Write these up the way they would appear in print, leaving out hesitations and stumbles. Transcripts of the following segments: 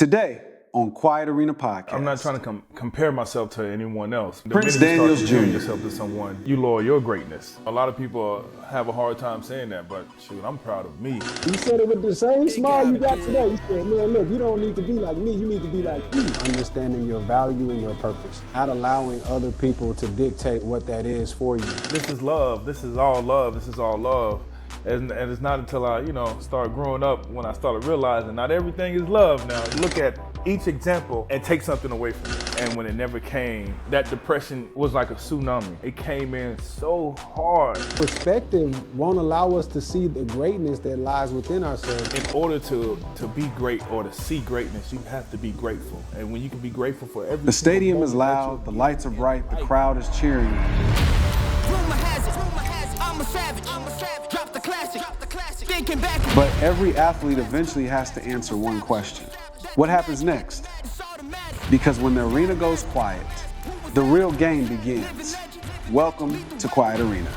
Today on Quiet Arena Podcast. I'm not trying to compare myself to anyone else. The Prince minute you Daniels start comparing Jr. yourself to someone, you lower your greatness. A lot of people have a hard time saying that, but shoot, I'm proud of me. You said it with the same smile you got today. You said, man, look, you don't need to be like me. You need to be like you. Understanding your value and your purpose. Not allowing other people to dictate what that is for you. This is love. This is all love. This is all love. And it's not until I, started growing up when I started realizing not everything is love now. Look at each example and take something away from it. And when it never came, that depression was like a tsunami. It came in so hard. Perspective won't allow us to see the greatness that lies within ourselves. In order to be great or to see greatness, you have to be grateful. And when you can be grateful for everything. The stadium is loud, the lights are bright, the crowd is cheering. I'm a savage. Drop the classic. Thinking back. But every athlete eventually has to answer one question. What happens next? Because when the arena goes quiet, the real game begins. Welcome to Quiet Arena.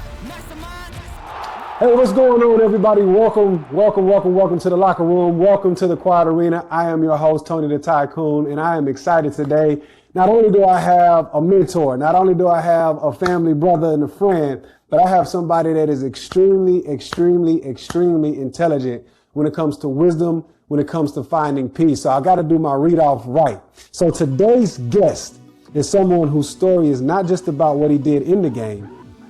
Hey, what's going on, everybody? Welcome to the locker room. Welcome to the Quiet Arena. I am your host, Tony the Tycoon, and I am excited today. Not only do I have a mentor, not only do I have a family brother and a friend, but I have somebody that is extremely intelligent when it comes to wisdom, when it comes to finding peace. So I got to do my read off right. So today's guest is someone whose story is not just about what he did in the game,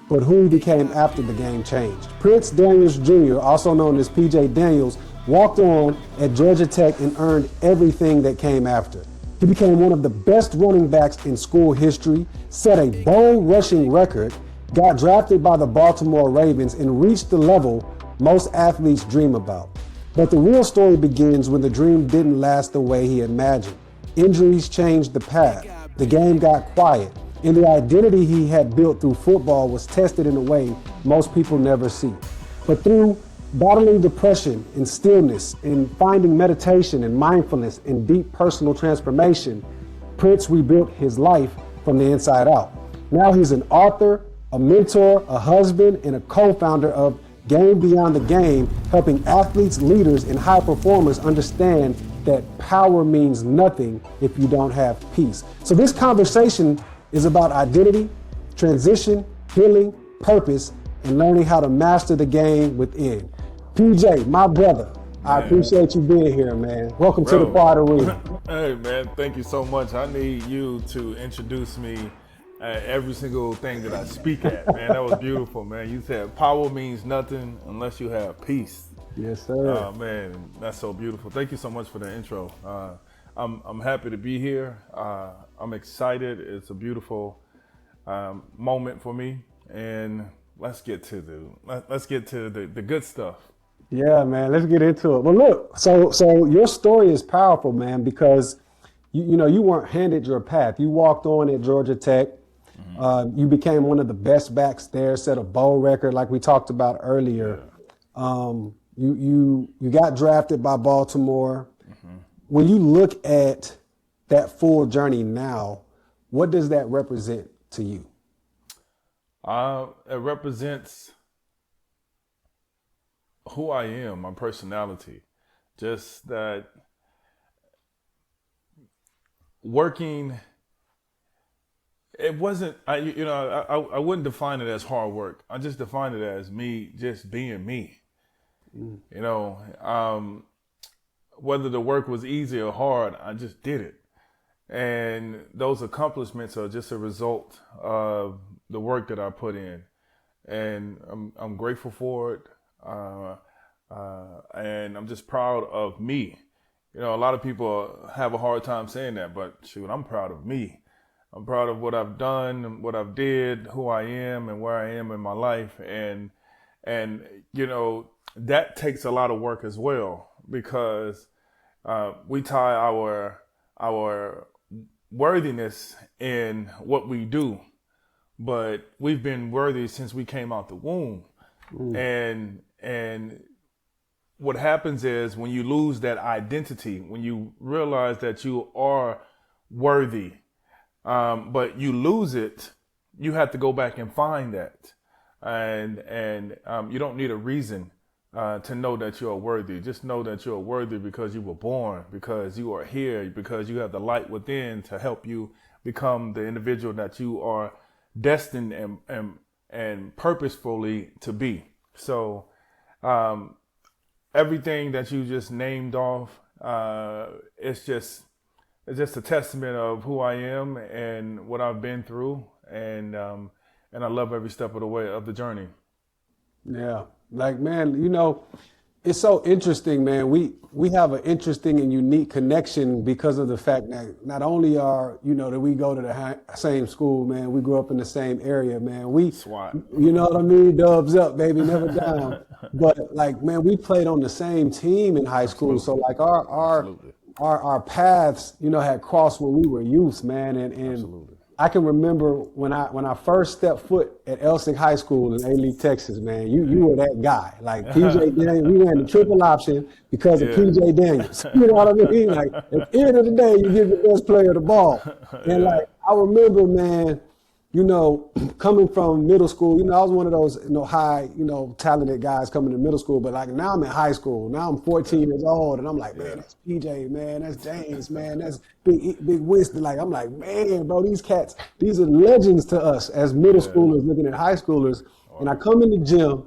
but who he became after the game changed. Prince Daniels Jr., also known as PJ Daniels, walked on at Georgia Tech and earned everything that came after. He became one of the best running backs in school history, set a bowl rushing record, got drafted by the Baltimore Ravens, and reached the level most athletes dream about. But the real story begins when the dream didn't last the way he imagined. Injuries changed the path. The game got quiet, and the identity he had built through football was tested in a way most people never see. But through battling depression and stillness and finding meditation and mindfulness and deep personal transformation, Prince rebuilt his life from the inside out. Now he's an author, a mentor, a husband, and a co-founder of Game Beyond the Game, helping athletes, leaders, and high performers understand that power means nothing if you don't have peace. So this conversation is about identity, transition, healing, purpose, and learning how to master the game within. PJ, my brother, I appreciate you being here, man. Welcome to the Quiet Arena. Hey, man, thank you so much. I need you to introduce me at every single thing that I speak at, man. That was beautiful, man. You said power means nothing unless you have peace. Yes, sir. Man, that's so beautiful. Thank you so much for the intro. I'm happy to be here. I'm excited. It's a beautiful moment for me, and let's get to the good stuff. Yeah, man, let's get into it. Well, look, so your story is powerful, man, because you weren't handed your path. You walked on at Georgia Tech. Mm-hmm. You became one of the best backs there, set a bowl record like we talked about earlier. Yeah. You got drafted by Baltimore. Mm-hmm. When you look at that full journey now, what does that represent to you? It represents who I am, my personality. Just that working, it wasn't, I wouldn't define it as hard work. I just define it as me just being me. Whether the work was easy or hard, I just did it. And those accomplishments are just a result of the work that I put in. And I'm grateful for it. And I'm just proud of me. A lot of people have a hard time saying that, but shoot, I'm proud of me. I'm proud of what I've done and what I've did, who I am and where I am in my life. And that takes a lot of work as well, because we tie our worthiness in what we do, but we've been worthy since we came out the womb. And what happens is when you lose that identity, when you realize that you are worthy, but you lose it, you have to go back and find that. And you don't need a reason to know that you are worthy. Just know that you are worthy because you were born, because you are here, because you have the light within to help you become the individual that you are destined and purposefully to be. So everything that you just named off, it's just a testament of who I am and what I've been through, and I love every step of the way of the journey. Yeah. Like, man, it's so interesting, man. We have an interesting and unique connection because of the fact that not only are, that we go to the same school, man, we grew up in the same area, man. SWAT. You know what I mean? Dubs up, baby, never down. But like, man, we played on the same team in high school. So like our paths, had crossed when we were youth, man. And Absolutely. I can remember when I first stepped foot at Elsing High School in A-Lee, Texas, man. You were that guy. Like PJ Daniels, we ran the triple option because of PJ Daniels. You know what I mean? Like at the end of the day, you give the best player the ball. And like I remember, man, coming from middle school, I was one of those, high, talented guys coming to middle school, but like now I'm in high school. Now I'm 14 years old and I'm like, man, that's PJ, man, that's James, man, that's Big Winston. Like, I'm like, man, bro, these cats, these are legends to us as middle schoolers looking at high schoolers. And I come in the gym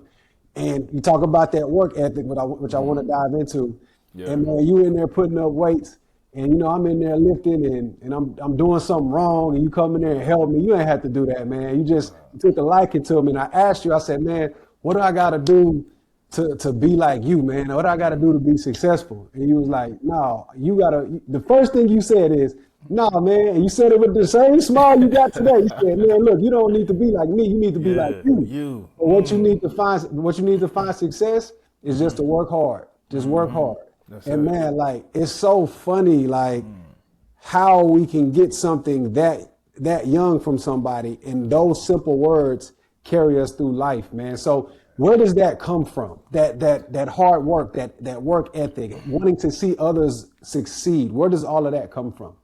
and you talk about that work ethic, which I want to dive into. Yeah. And man, you in there putting up weights. And, I'm in there lifting and I'm doing something wrong and you come in there and help me. You ain't have to do that, man. You just took a liking to me. And I asked you, I said, man, what do I got to do to be like you, man? What do I got to do to be successful? And you was like, no, the first thing you said is, no, man. And you said it with the same smile you got today. You said, man, look, you don't need to be like me. You need to be like you. But what you need to find success is just to work hard. Just work hard. And man, like, it's so funny, like how we can get something that young from somebody and those simple words carry us through life, man. So where does that come from? That hard work, that work ethic, wanting to see others succeed. Where does all of that come from?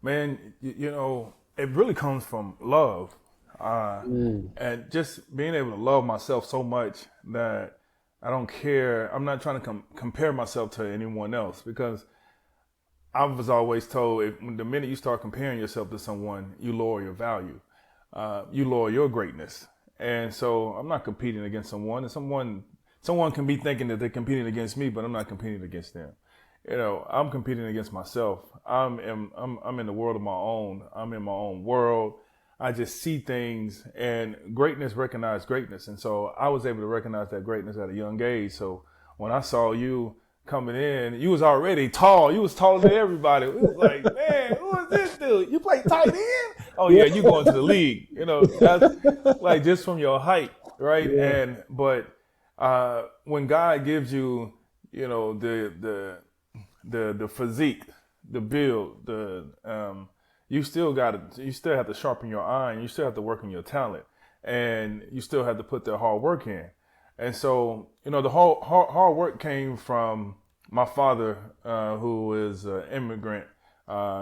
Man, it really comes from love. And just being able to love myself so much that I don't care. I'm not trying to compare myself to anyone else, because I was always told the minute you start comparing yourself to someone, you lower your value. You lower your greatness. And so I'm not competing against someone. And someone can be thinking that they're competing against me, but I'm not competing against them. I'm competing against myself. I'm in the world of my own. I'm in my own world. I just see things, and greatness recognize greatness. And so I was able to recognize that greatness at a young age. So when I saw you coming in, you was already tall. You was taller than everybody. It was like, man, who is this dude? You play tight end? Oh yeah, you going to the league. That's like just from your height, right? Yeah. But when God gives you, the physique, the build, you still have to sharpen your iron. You still have to work on your talent, and you still have to put the hard work in. And so, the whole hard work came from my father, who is an immigrant.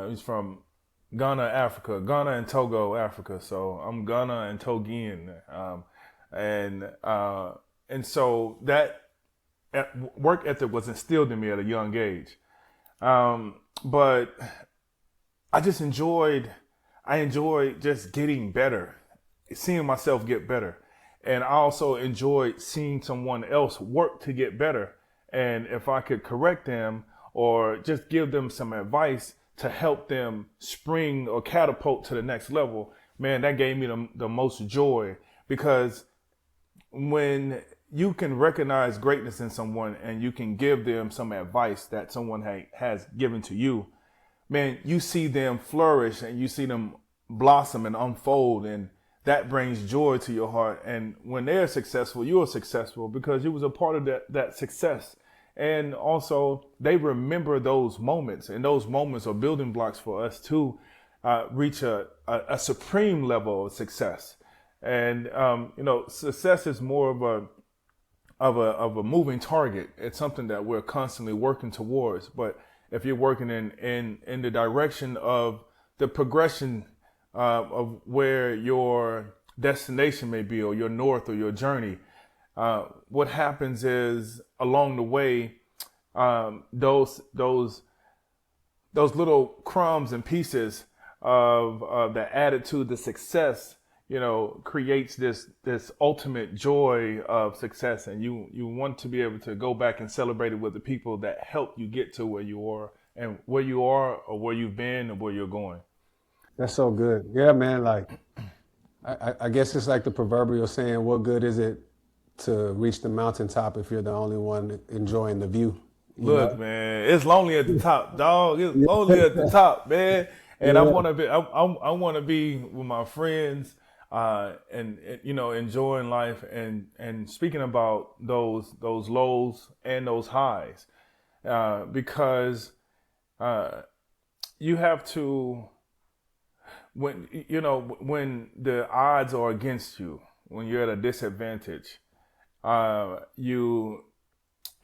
He's from Ghana, Africa, Ghana and Togo, Africa. So I'm Ghana and Togian. And so that work ethic was instilled in me at a young age. But I enjoyed just getting better, seeing myself get better. And I also enjoyed seeing someone else work to get better. And if I could correct them or just give them some advice to help them spring or catapult to the next level, man, that gave me the most joy. Because when you can recognize greatness in someone and you can give them some advice that someone has given to you, man, you see them flourish and you see them blossom and unfold, and that brings joy to your heart. And when they're successful, you're successful because you was a part of that success. And also they remember those moments, and those moments are building blocks for us to reach a supreme level of success. And, success is more of a moving target. It's something that we're constantly working towards. But if you're working in the direction of the progression of where your destination may be, or your north or your journey, what happens is along the way, those little crumbs and pieces of that added to the success, creates this ultimate joy of success, and you want to be able to go back and celebrate it with the people that helped you get to where you are, and where you are, or where you've been, and where you're going. That's so good. Yeah, man. Like, I guess it's like the proverbial saying, "What good is it to reach the mountaintop if you're the only one enjoying the view?" Look, man, it's lonely at the top, dog. It's lonely at the top, man. And I want to be with my friends, and enjoying life, and speaking about those lows and those highs, because you have to, when the odds are against you, when you're at a disadvantage, and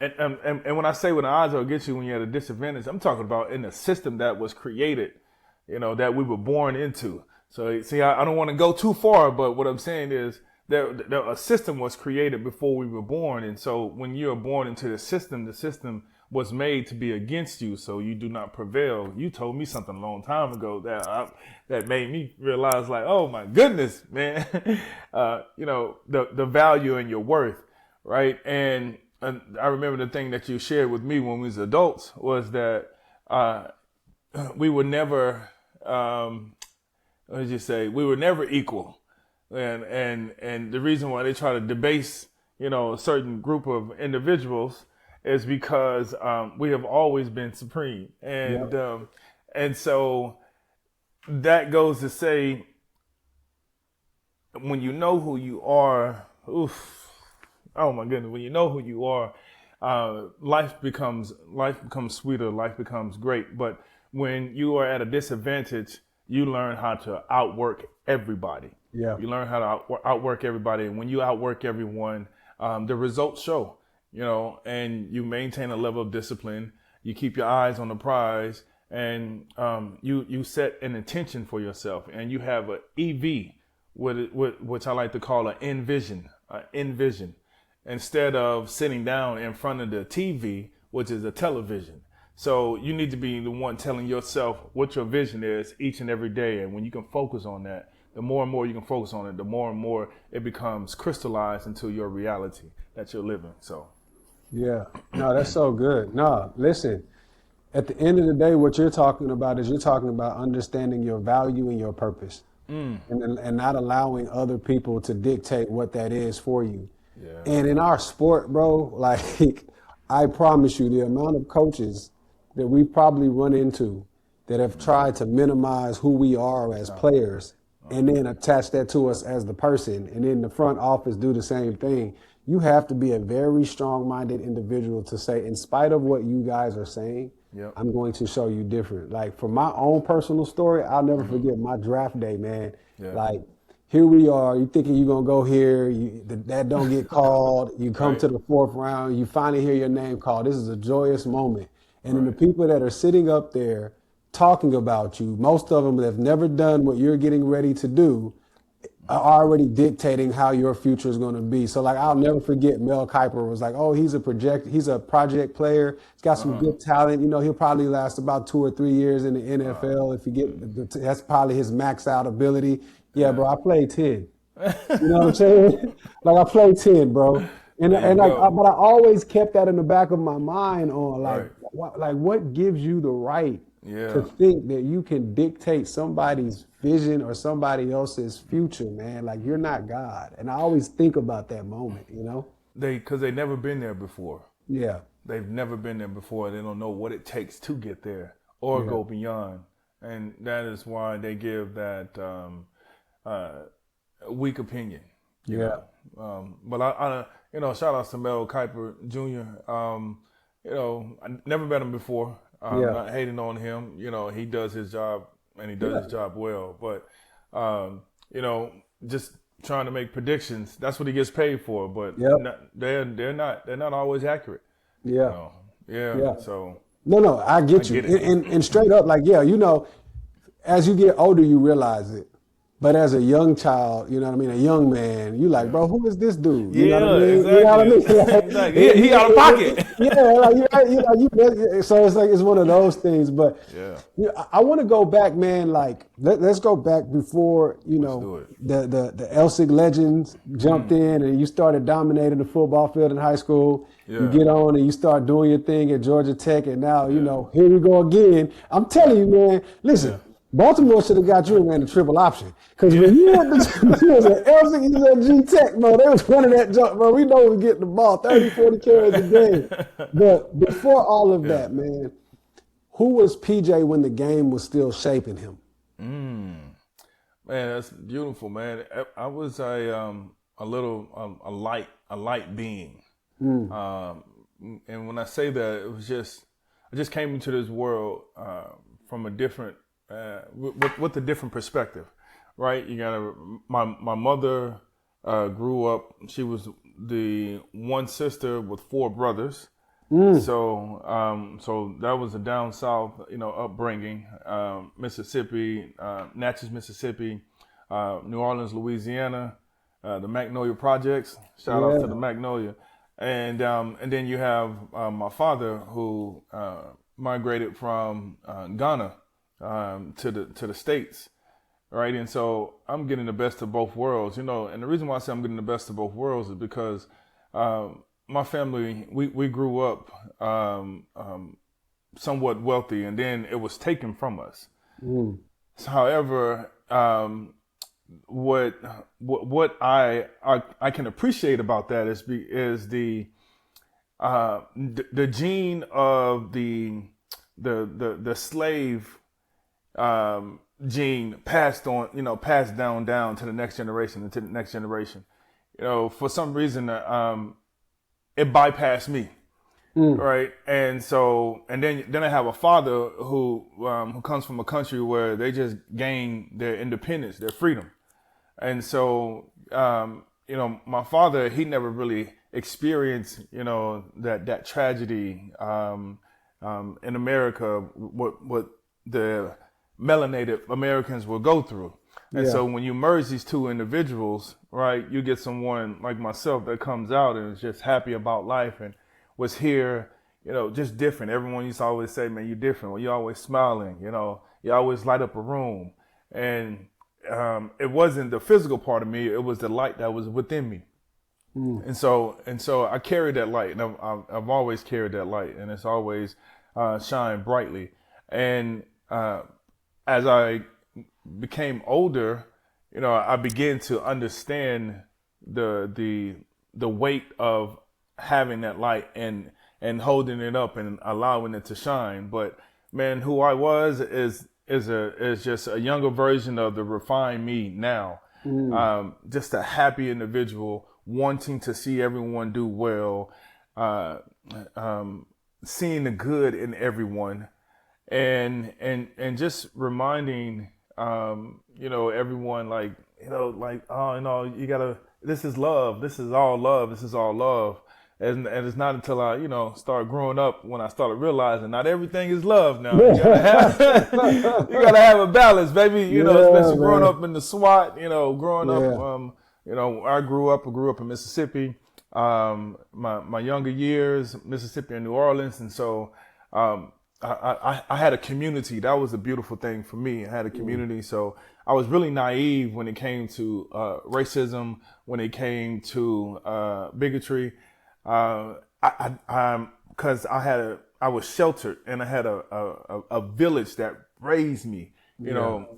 when I say when the odds are against you, when you're at a disadvantage, I'm talking about in a system that was created, that we were born into. So see, I don't want to go too far, but what I'm saying is a system was created before we were born. And so when you're born into the system was made to be against you, so you do not prevail. You told me something a long time ago that made me realize, like, oh my goodness, man, the value and your worth, right? And I remember the thing that you shared with me when we was adults was that we were never, what did you say? We were never equal, and the reason why they try to debase, a certain group of individuals is because we have always been supreme, and so that goes to say, when you know who you are, oh my goodness, when you know who you are, life becomes sweeter, life becomes great. But when you are at a disadvantage, you learn how to outwork everybody. Yeah. You learn how to outwork everybody. And when you outwork everyone, the results show, and you maintain a level of discipline. You keep your eyes on the prize, and you set an intention for yourself, and you have an EV, which I like to call an envision. Instead of sitting down in front of the TV, which is a television. So you need to be the one telling yourself what your vision is each and every day. And when you can focus on that, the more and more you can focus on it, the more and more it becomes crystallized into your reality that you're living. So, yeah, no, that's so good. No, listen, at the end of the day, what you're talking about is understanding your value and your purpose, and not allowing other people to dictate what that is for you. Yeah. And in our sport, bro, like, I promise you, the amount of coaches that we probably run into that have tried to minimize who we are as players and then attach that to us as the person, and then the front office do the same thing. You have to be a very strong-minded individual to say, in spite of what you guys are saying, I'm going to show you different. Like, for my own personal story, I'll never forget my draft day, man. Yeah. Like, here we are, you thinking you're going to go here, that don't get called, you come to the fourth round, you finally hear your name called. This is a joyous moment. And then the people that are sitting up there talking about you, most of them that have never done what you're getting ready to do, are already dictating how your future is going to be. So, like, I'll never forget Mel Kiper was like, oh, he's a project player. He's got some good talent. He'll probably last about 2 or 3 years in the NFL if that's probably his max out ability. Yeah, bro, I played 10. You know what I'm saying? Like, I played 10, bro. But I always kept that in the back of my mind on, what gives you the right to think that you can dictate somebody's vision or somebody else's future, man? Like, you're not God. And I always think about that moment, Because they've never been there before. Yeah. They've never been there before. They don't know what it takes to get there or go beyond. And that is why they give that weak opinion. Yeah. But I shout out to Mel Kiper Jr. I never met him before. I'm not hating on him. He does his job and he does his job well. But, just trying to make predictions, that's what he gets paid for. But they're not always accurate. Yeah. So. No, I get you. And straight up, like, as you get older, you realize it. But as a young child, you know what I mean, a young man, you like, bro, who is this dude? You know what I Yeah, mean? exactly. You know what I mean? Like, Exactly. He out of pocket. Yeah, like so it's like it's one of those things. But Yeah. I want to go back, man. Like let's go back before Let's do it. the Elsig legends jumped in and you started dominating the football field in high school. You Yeah. get on and you start doing your thing at Georgia Tech, and now you know here we go again. I'm telling you, man. Listen. Yeah. Baltimore should have got you and ran the triple option. Because when you went to you was at Elsig, you was at G Tech, bro, they was running that jump, bro. We know we getting the ball, 30, 40 carries a game. But before all of that, man, who was PJ when the game was still shaping him? Man, that's beautiful, man. I was a light being. And when I say that, it was just, I just came into this world from a different, with a different perspective, right? You gotta, my mother grew up, she was the one sister with 4 brothers. So that was a down south, upbringing. Mississippi, Natchez, Mississippi, New Orleans, Louisiana, the Magnolia Projects. Shout out to the Magnolia, and then you have my father who migrated from Ghana to the States, right? And so I'm getting the best of both worlds, And the reason why I say I'm getting the best of both worlds is because my family, we grew up somewhat wealthy, and then it was taken from us. So, however, what I can appreciate about that is the gene of the slave gene passed down to the next generation and to the next generation. For some reason, it bypassed me, right? And so, and then I have a father who comes from a country where they just gained their independence, their freedom, and so my father, he never really experienced that tragedy in America, what the melanated Americans will go through. And so when you merge these two individuals, right, you get someone like myself that comes out and is just happy about life and was here, just different. Everyone used to always say, man, you're different. Well, you're always smiling, you always light up a room. And it wasn't the physical part of me, it was the light that was within me. And so I carried that light, and I've always carried that light, and it's always shined brightly. And as I became older, I began to understand the weight of having that light and holding it up and allowing it to shine. But man, who I was is just a younger version of the refined me now. Just a happy individual, wanting to see everyone do well, seeing the good in everyone, and just reminding everyone you gotta, this is love, this is all love, this is all love. And it's not until I, start growing up when I started realizing not everything is love now. You gotta have a balance, baby. Especially growing up in the SWAT, growing up, I grew up in Mississippi, my younger years, Mississippi and New Orleans. And so, I had a community. That was a beautiful thing for me. I had a community. So I was really naive when it came to racism, when it came to bigotry. Because I was sheltered, and I had a village that raised me.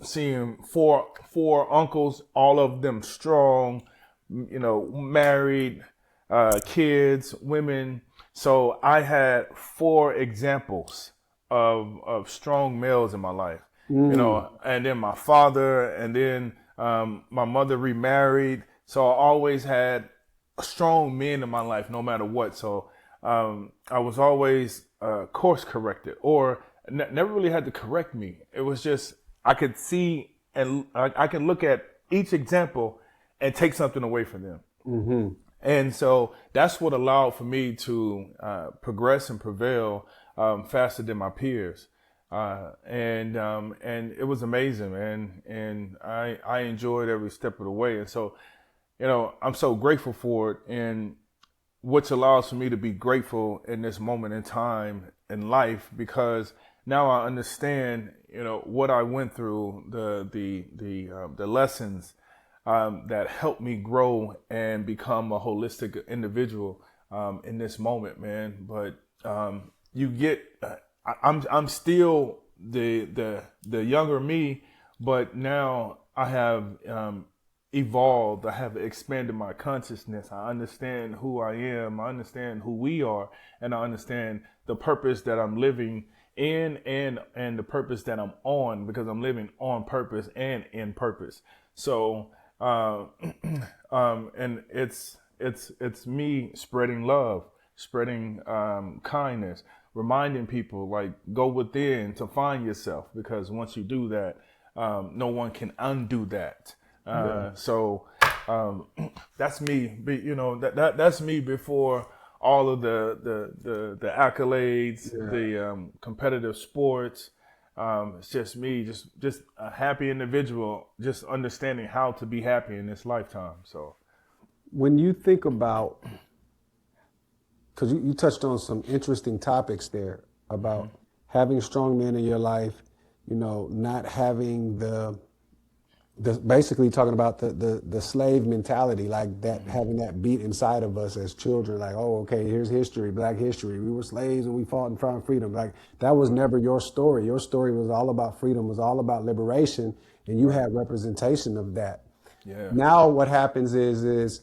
Seeing four uncles, all of them strong, married, kids, women. So I had 4 examples of strong males in my life, and then my father, and then my mother remarried. So I always had strong men in my life, no matter what. So I was always course corrected, or never really had to correct me. It was just, I could see and I can look at each example and take something away from them. And so that's what allowed for me to progress and prevail faster than my peers. And it was amazing, man. And I enjoyed every step of the way. And so, I'm so grateful for it, and which allows for me to be grateful in this moment in time in life, because now I understand, what I went through, the lessons that helped me grow and become a holistic individual in this moment, man. But you get, I'm still the younger me, but now I have evolved. I have expanded my consciousness. I understand who I am. I understand who we are, and I understand the purpose that I'm living in, and the purpose that I'm on, because I'm living on purpose and in purpose. So, and it's me spreading love, spreading kindness, reminding people, like, go within to find yourself, because once you do that, no one can undo that. So that's me. That's me before all of the accolades, the competitive sports. It's just me, just a happy individual, just understanding how to be happy in this lifetime. So when you think about, because you touched on some interesting topics there about having strong men in your life, not having the basically talking about the slave mentality, like that, having that beat inside of us as children, like, oh, okay, here's history, Black history. We were slaves and we fought and found freedom. Like, that was never your story. Your story was all about freedom, was all about liberation, and you had representation of that. Yeah. Now what happens is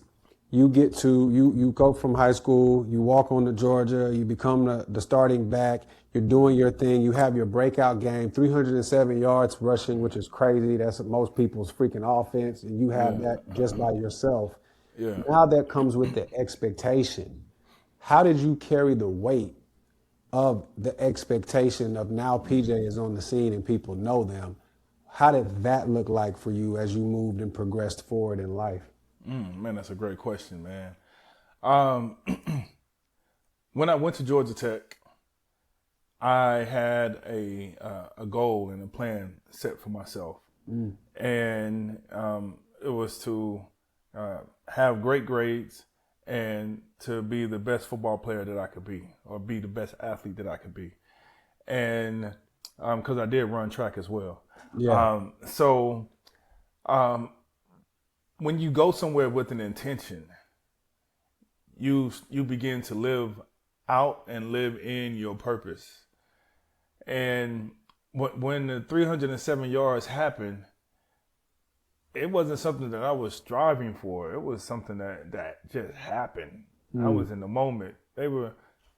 you get to, you go from high school, you walk on to Georgia, you become the starting back, you're doing your thing, you have your breakout game, 307 yards rushing, which is crazy. That's most people's freaking offense, and you have that just by yourself. Yeah. Now that comes with the expectation. How did you carry the weight of the expectation of now PJ is on the scene and people know them? How did that look like for you as you moved and progressed forward in life? Man, that's a great question, man. When I went to Georgia Tech, I had a goal and a plan set for myself, and it was to have great grades and to be the best football player that I could be, or be the best athlete that I could be, and because I did run track as well. Yeah. When you go somewhere with an intention, you begin to live out and live in your purpose. And when the 307 yards happened, it wasn't something that I was striving for. It was something that just happened. I was in the moment. They were,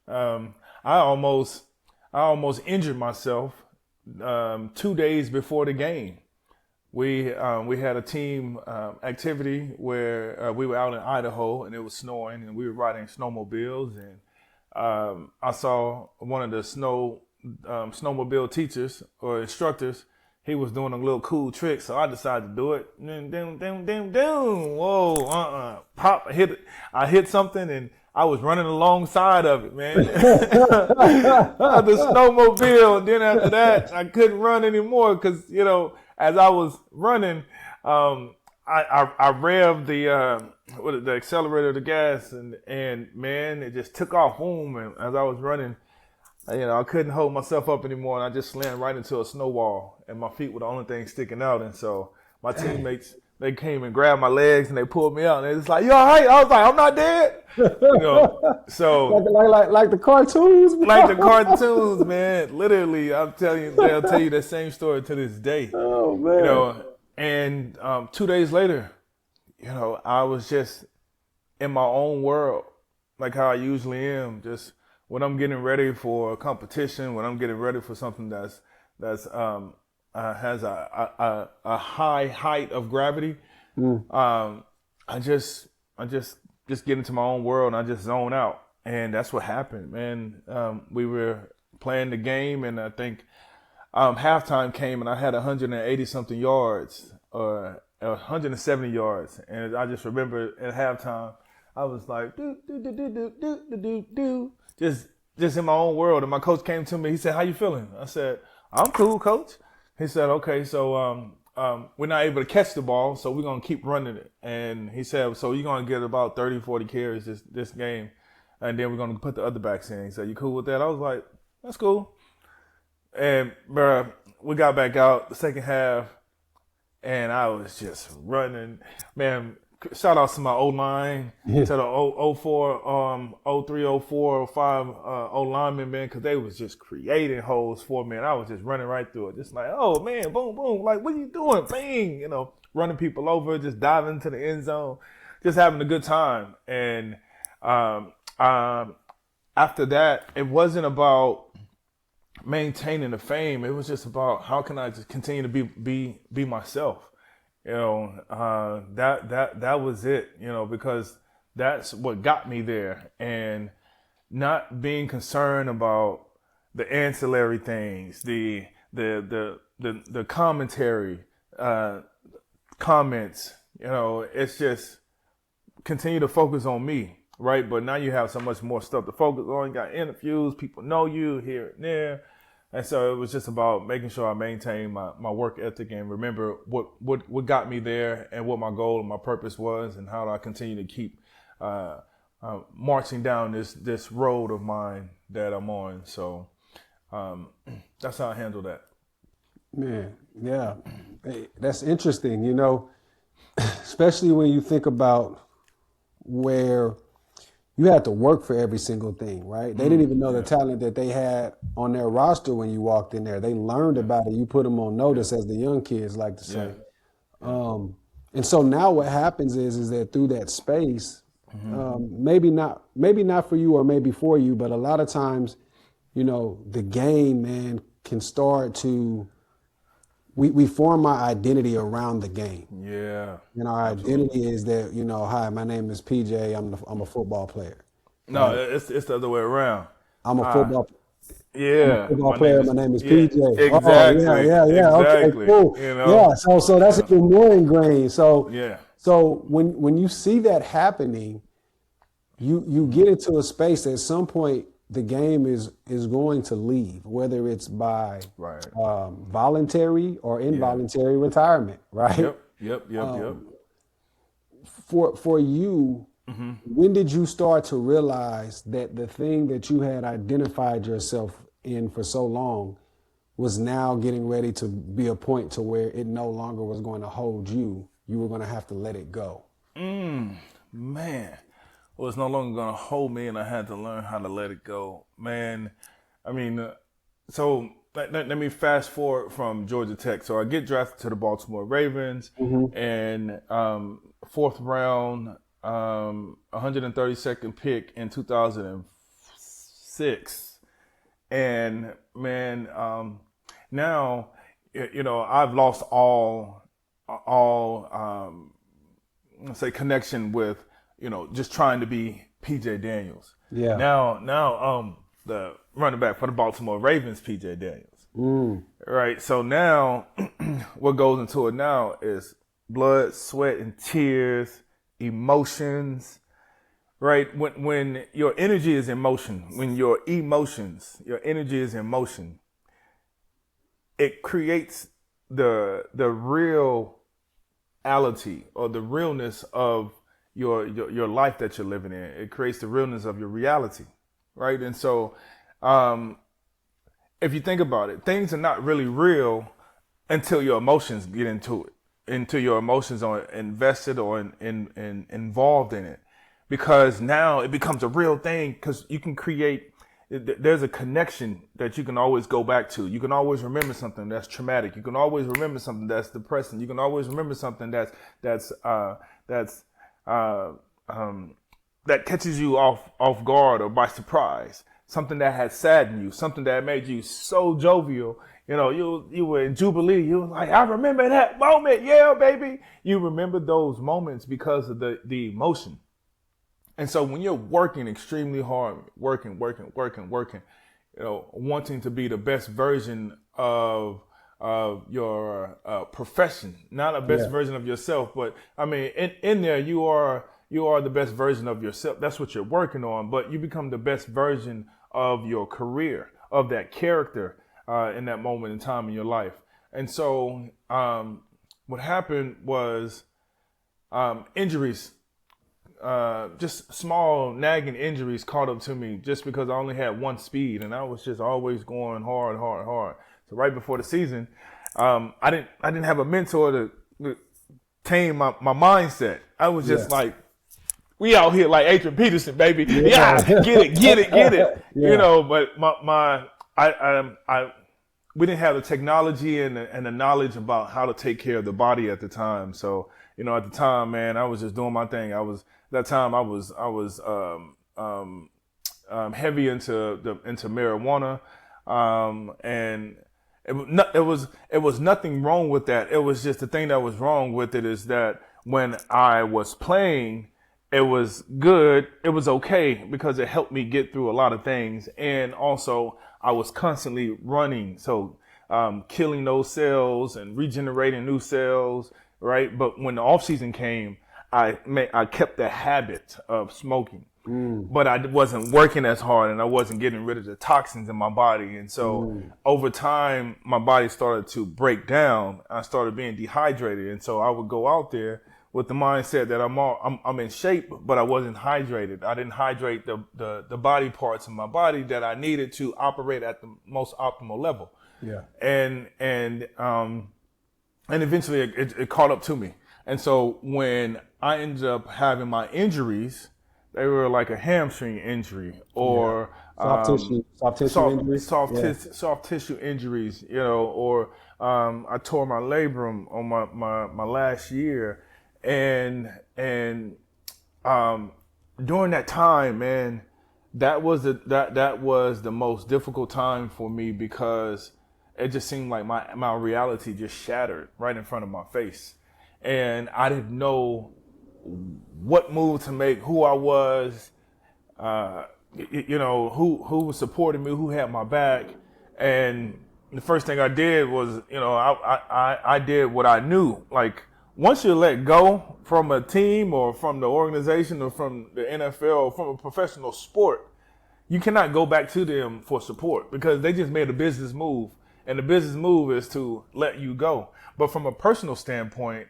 I almost injured myself 2 days before the game. We had a team activity where we were out in Idaho and it was snowing, and we were riding snowmobiles, and I saw one of the snowmobile teachers or instructors. He was doing a little cool trick, so I decided to do it. Whoa, pop! I hit something, and I was running alongside of it, man. The snowmobile. And then after that, I couldn't run anymore because, as I was running, I revved the accelerator, the gas, and man, it just took off. Boom! And as I was running, I couldn't hold myself up anymore, and I just slammed right into a snow wall, and my feet were the only thing sticking out. And so my teammates, they came and grabbed my legs and they pulled me out, and it's like, "You all right?" I was like, "I'm not dead." So like the cartoons, bro. Like the cartoons, man. Literally, I'm telling you, they'll tell you the same story to this day. Oh man. And 2 days later, I was just in my own world, like how I usually am. Just when I'm getting ready for a competition, when I'm getting ready for something that's has a high height of gravity, I just get into my own world and I just zone out. And that's what happened, man. We were playing the game, and I think halftime came, and I had 180 something yards or 170 yards. And I just remember at halftime, I was like, just in my own world. And my coach came to me. He said, "How you feeling?" I said, I'm cool, coach. He said, okay, so we're not able to catch the ball, so we're going to keep running it. And he said, so you're going to get about 30, 40 carries this game, and then we're going to put the other backs in. He said, you cool with that? I was like, that's cool. And, bruh, we got back out the second half, and I was just running. Man, shout out to my O-line, to the 04, 03, 04, 05 O-linemen, man, because they was just creating holes for me, and I was just running right through it. Just like, oh, man, boom, boom. Like, what are you doing? Bang, running people over, just diving into the end zone, just having a good time. And after that, it wasn't about maintaining the fame. It was just about how can I just continue to be myself. That was it, because that's what got me there, and not being concerned about the ancillary things, the commentary, comments, it's just continue to focus on me, right? But now you have so much more stuff to focus on. You got interviews, people know you here and there. And so it was just about making sure I maintain my work ethic and remember what got me there and what my goal and my purpose was, and how do I continue to keep marching down this road of mine that I'm on. So that's how I handle that. Man, yeah, hey, that's interesting, especially when you think about where you had to work for every single thing, right? They didn't even know the talent that they had on their roster when you walked in there. They learned about it. You put them on notice, as the young kids like to say. And so now what happens is that through that space, maybe not for you or maybe for you, but a lot of times, the game, man, can start to, we form our identity around the game. Yeah. And our identity is that, hi, my name is PJ. I'm a football player. No, right? It's the other way around. I'm a football player. My name is PJ. Exactly. Oh, yeah. Exactly. Okay, cool. Yeah. So that's even more ingrained. So when you see that happening, you get into a space that at some point the game is going to leave, whether it's by voluntary or involuntary retirement, right? Yep. For you, when did you start to realize that the thing that you had identified yourself in for so long was now getting ready to be a point to where it no longer was going to hold you? You were going to have to let it go. Man. Well, it's no longer going to hold me, and I had to learn how to let it go. Man, I mean, so let me fast forward from Georgia Tech. So I get drafted to the Baltimore Ravens, and fourth round, 132nd pick in 2006. And, man, now, I've lost all let's say, connection with, just trying to be PJ Daniels. Yeah. Now, the running back for the Baltimore Ravens, PJ Daniels. Right. So now, what goes into it now is blood, sweat, and tears, emotions. Right. When your energy is in motion, when your energy is in motion, it creates the reality or the realness of your life that you're living in. It creates the realness of your reality, right? And so, if you think about it, things are not really real until your emotions get into it, until your emotions are invested or involved in it, because now it becomes a real thing. Because you can create, there's a connection that you can always go back to. You can always remember something that's traumatic. You can always remember something that's depressing. You can always remember something that catches you off guard or by surprise, something that had saddened you, something that made you so jovial. You were in Jubilee. You were like, I remember that moment. Yeah, baby. You remember those moments because of the emotion. And so when you're working extremely hard, working, wanting to be the best version of your profession, not a best version of yourself, but I mean, in there you are the best version of yourself. That's what you're working on, but you become the best version of your career, of that character. in that moment in time in your life. And so what happened was injuries, just small nagging injuries caught up to me just because I only had one speed and I was just always going hard. So right before the season, I didn't have a mentor to tame my mindset. I was just like, we out here like Adrian Peterson, baby. Yeah, get it. You know, but we didn't have the technology and the knowledge about how to take care of the body at the time. So, you know, at the time, man, I was just doing my thing. I was heavy into marijuana, and it was nothing wrong with that. It was just the thing that was wrong with it is that when I was playing, it was good. It was okay because it helped me get through a lot of things. And also I was constantly running. So, killing those cells and regenerating new cells. Right. But when the off season came, I kept the habit of smoking, but I wasn't working as hard and I wasn't getting rid of the toxins in my body. And so over time, my body started to break down. I started being dehydrated. And so I would go out there with the mindset that I'm in shape, but I wasn't hydrated. I didn't hydrate the body parts of my body that I needed to operate at the most optimal level. Yeah. And eventually it caught up to me. And so when I ended up having my injuries, they were like a hamstring injury or soft tissue injuries, you know, or I tore my labrum on my last year. And during that time, man, that was the most difficult time for me because it just seemed like my reality just shattered right in front of my face. And I didn't know what move to make, who I was, you know, who was supporting me, who had my back. And the first thing I did was, you know, I did what I knew. Like, once you let go from a team or from the organization or from the NFL or from a professional sport, you cannot go back to them for support because they just made a business move. And the business move is to let you go. But from a personal standpoint,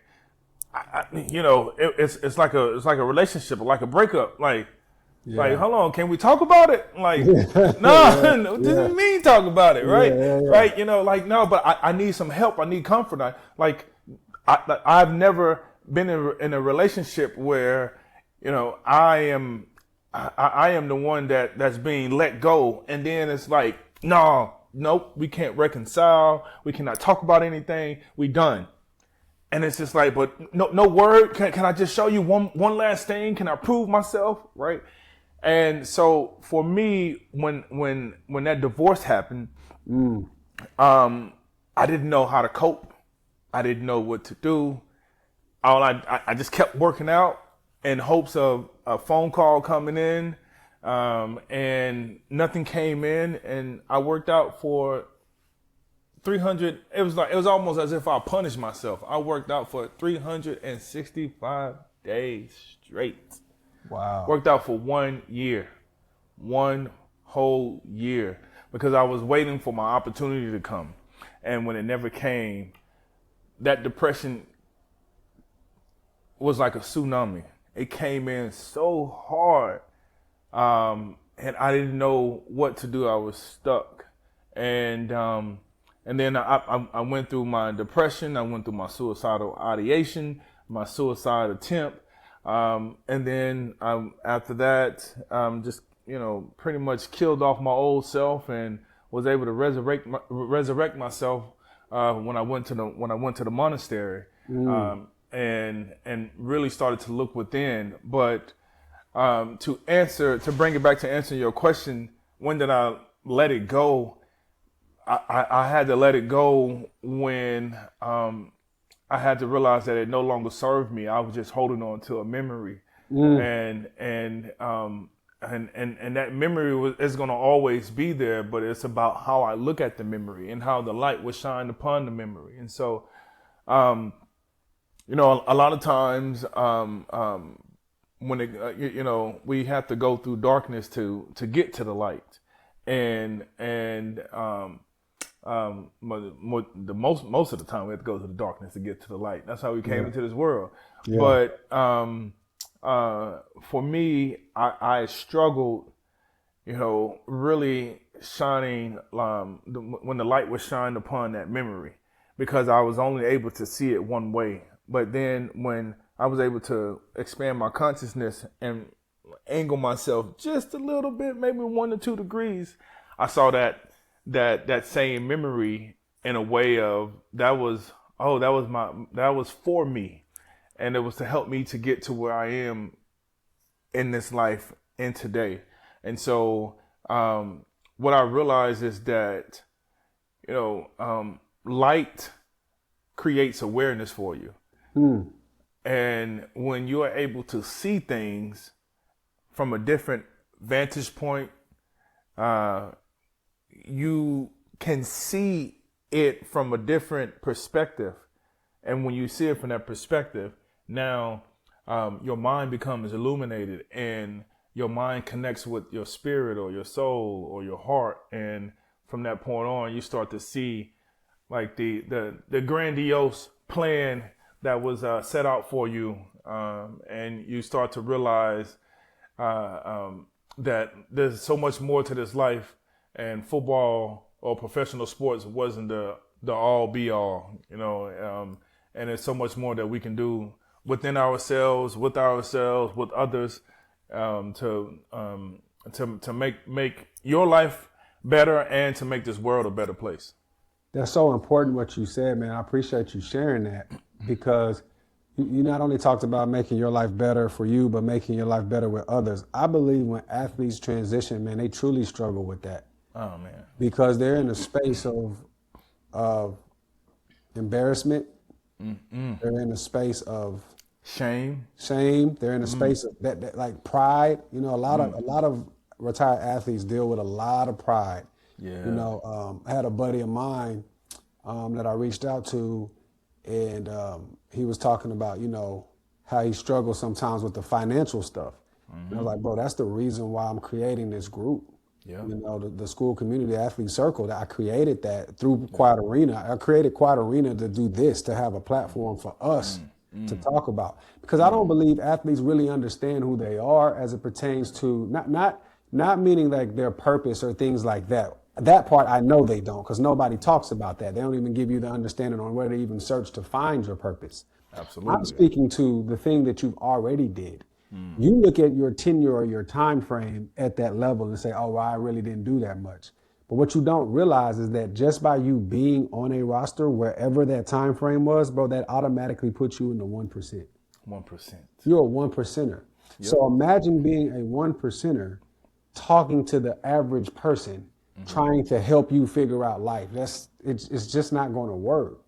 you know, it's like a relationship, like a breakup. Like, hold on, can we talk about it? Like, no, what does it mean talk about it, right? Right? You know, like, no, but I need some help. I need comfort. I've never been in a relationship where, you know, I am the one that's being let go, and then it's like, nope, we can't reconcile. We cannot talk about anything. We done. And it's just like, but no word. Can I just show you one last thing? Can I prove myself? Right. And so for me, when that divorce happened, I didn't know how to cope. I didn't know what to do. I just kept working out in hopes of a phone call coming in, and nothing came in, and I worked out for 300. It was almost as if I punished myself. I worked out for 365 days straight. Wow. Worked out for 1 year, one whole year, because I was waiting for my opportunity to come. And when it never came, that depression was like a tsunami. It came in so hard, and I didn't know what to do. I was stuck. And then I went through my depression. I went through my suicidal ideation, my suicide attempt. And then after that, just, you know, pretty much killed off my old self and was able to resurrect myself when I went to the monastery, and really started to look within. But to bring it back to answer your question, when did I let it go? I had to let it go when I had to realize that it no longer served me. I was just holding on to a memory, and that memory is going to always be there. But it's about how I look at the memory and how the light was shined upon the memory. And so, you know, a lot of times when you know, we have to go through darkness to get to the light, and most of the time we have to go to the darkness to get to the light. That's how we came into this world. Yeah. But for me, I struggled, really shining when the light was shined upon that memory, because I was only able to see it one way. But then when I was able to expand my consciousness and angle myself just a little bit, maybe 1 to 2 degrees, I saw that same memory in a way of that was for me, and it was to help me to get to where I am in this life in today. And so what I realized is that light creates awareness for you. And when you are able to see things from a different vantage point, you can see it from a different perspective. And when you see it from that perspective, now your mind becomes illuminated, and your mind connects with your spirit or your soul or your heart. And from that point on, you start to see like the grandiose plan that was set out for you. And you start to realize that there's so much more to this life, and football or professional sports wasn't the all be all, and there's so much more that we can do within ourselves, with others, to make your life better and to make this world a better place. That's so important what you said, man. I appreciate you sharing that, because you not only talked about making your life better for you, but making your life better with others. I believe when athletes transition, man, they truly struggle with that. Oh, man. Because they're in a space of embarrassment. They're in a space of shame. They're in a space of that like pride. A lot of retired athletes deal with a lot of pride. Yeah. I had a buddy of mine that I reached out to, and he was talking about, how he struggles sometimes with the financial stuff. And I was like, bro, that's the reason why I'm creating this group. Yeah. The school community athlete circle, that I created that through Quiet Arena. I created Quiet Arena to do this, to have a platform for us to talk about. Because I don't believe athletes really understand who they are as it pertains to, not meaning like their purpose or things like that. That part I know they don't, because nobody talks about that. They don't even give you the understanding on where to even search to find your purpose. Absolutely. I'm speaking to the thing that you've already did. You look at your tenure or your time frame at that level and say, oh, well, I really didn't do that much. But what you don't realize is that just by you being on a roster, wherever that time frame was, bro, that automatically puts you in the 1%. 1%. You're a 1%er. Yep. So imagine being a 1%er talking to the average person, trying to help you figure out life. It's just not going to work.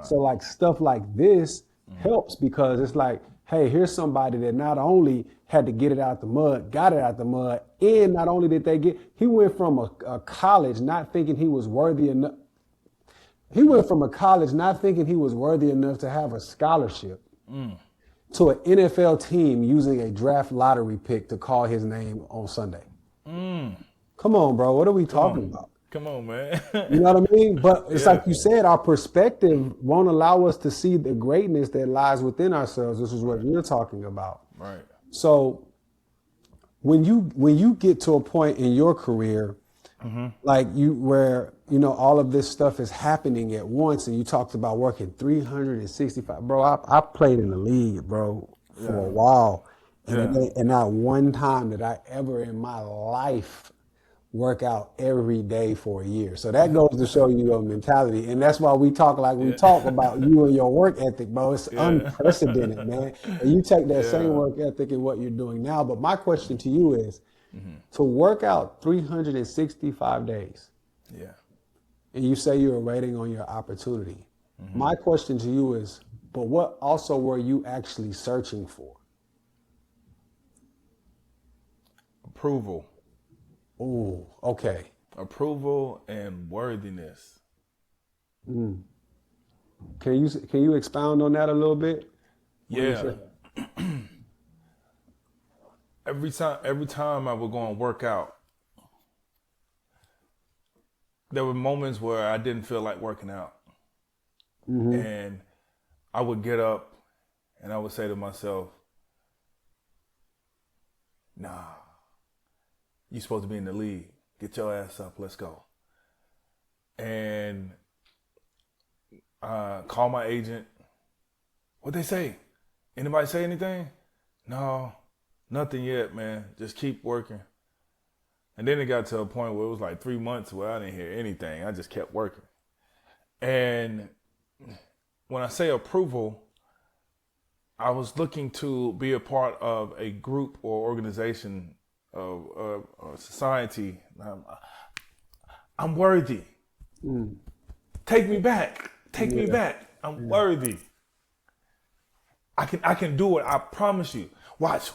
So like stuff like this helps, because it's like, hey, here's somebody that not only had to get it out the mud, got it out the mud, and not only did he went from a college not thinking he was worthy enough. He went from a college not thinking he was worthy enough to have a scholarship to an NFL team using a draft lottery pick to call his name on Sunday. Come on, bro. What are we talking about? Come on, man. You know what I mean? But it's like you said, our perspective won't allow us to see the greatness that lies within ourselves. This is what you're talking about. Right. So when you get to a point in your career, like where all of this stuff is happening at once, and you talked about working 365, bro. I played in the league, bro, for a while, and not one time did I ever in my life work out every day for a year. So that goes to show you your mentality. And that's why we talk like we talk about you and your work ethic, bro. It's unprecedented, man. And you take that same work ethic in what you're doing now. But my question to you is, to work out 365 days, and you say you're waiting on your opportunity. My question to you is, but what also were you actually searching for? Approval. Oh, okay. Approval and worthiness. Can you expound on that a little bit? Yeah. Every time I would go and work out, there were moments where I didn't feel like working out. And I would get up and I would say to myself, nah, you're supposed to be in the league. Get your ass up, let's go. And call my agent. What'd they say? Anybody say anything? No, nothing yet, man. Just keep working. And then it got to a point where it was like 3 months where I didn't hear anything. I just kept working. And when I say approval, I was looking to be a part of a group or organization of society. I'm worthy. Take me back. Take me back. I'm worthy. I can do it. I promise you. Watch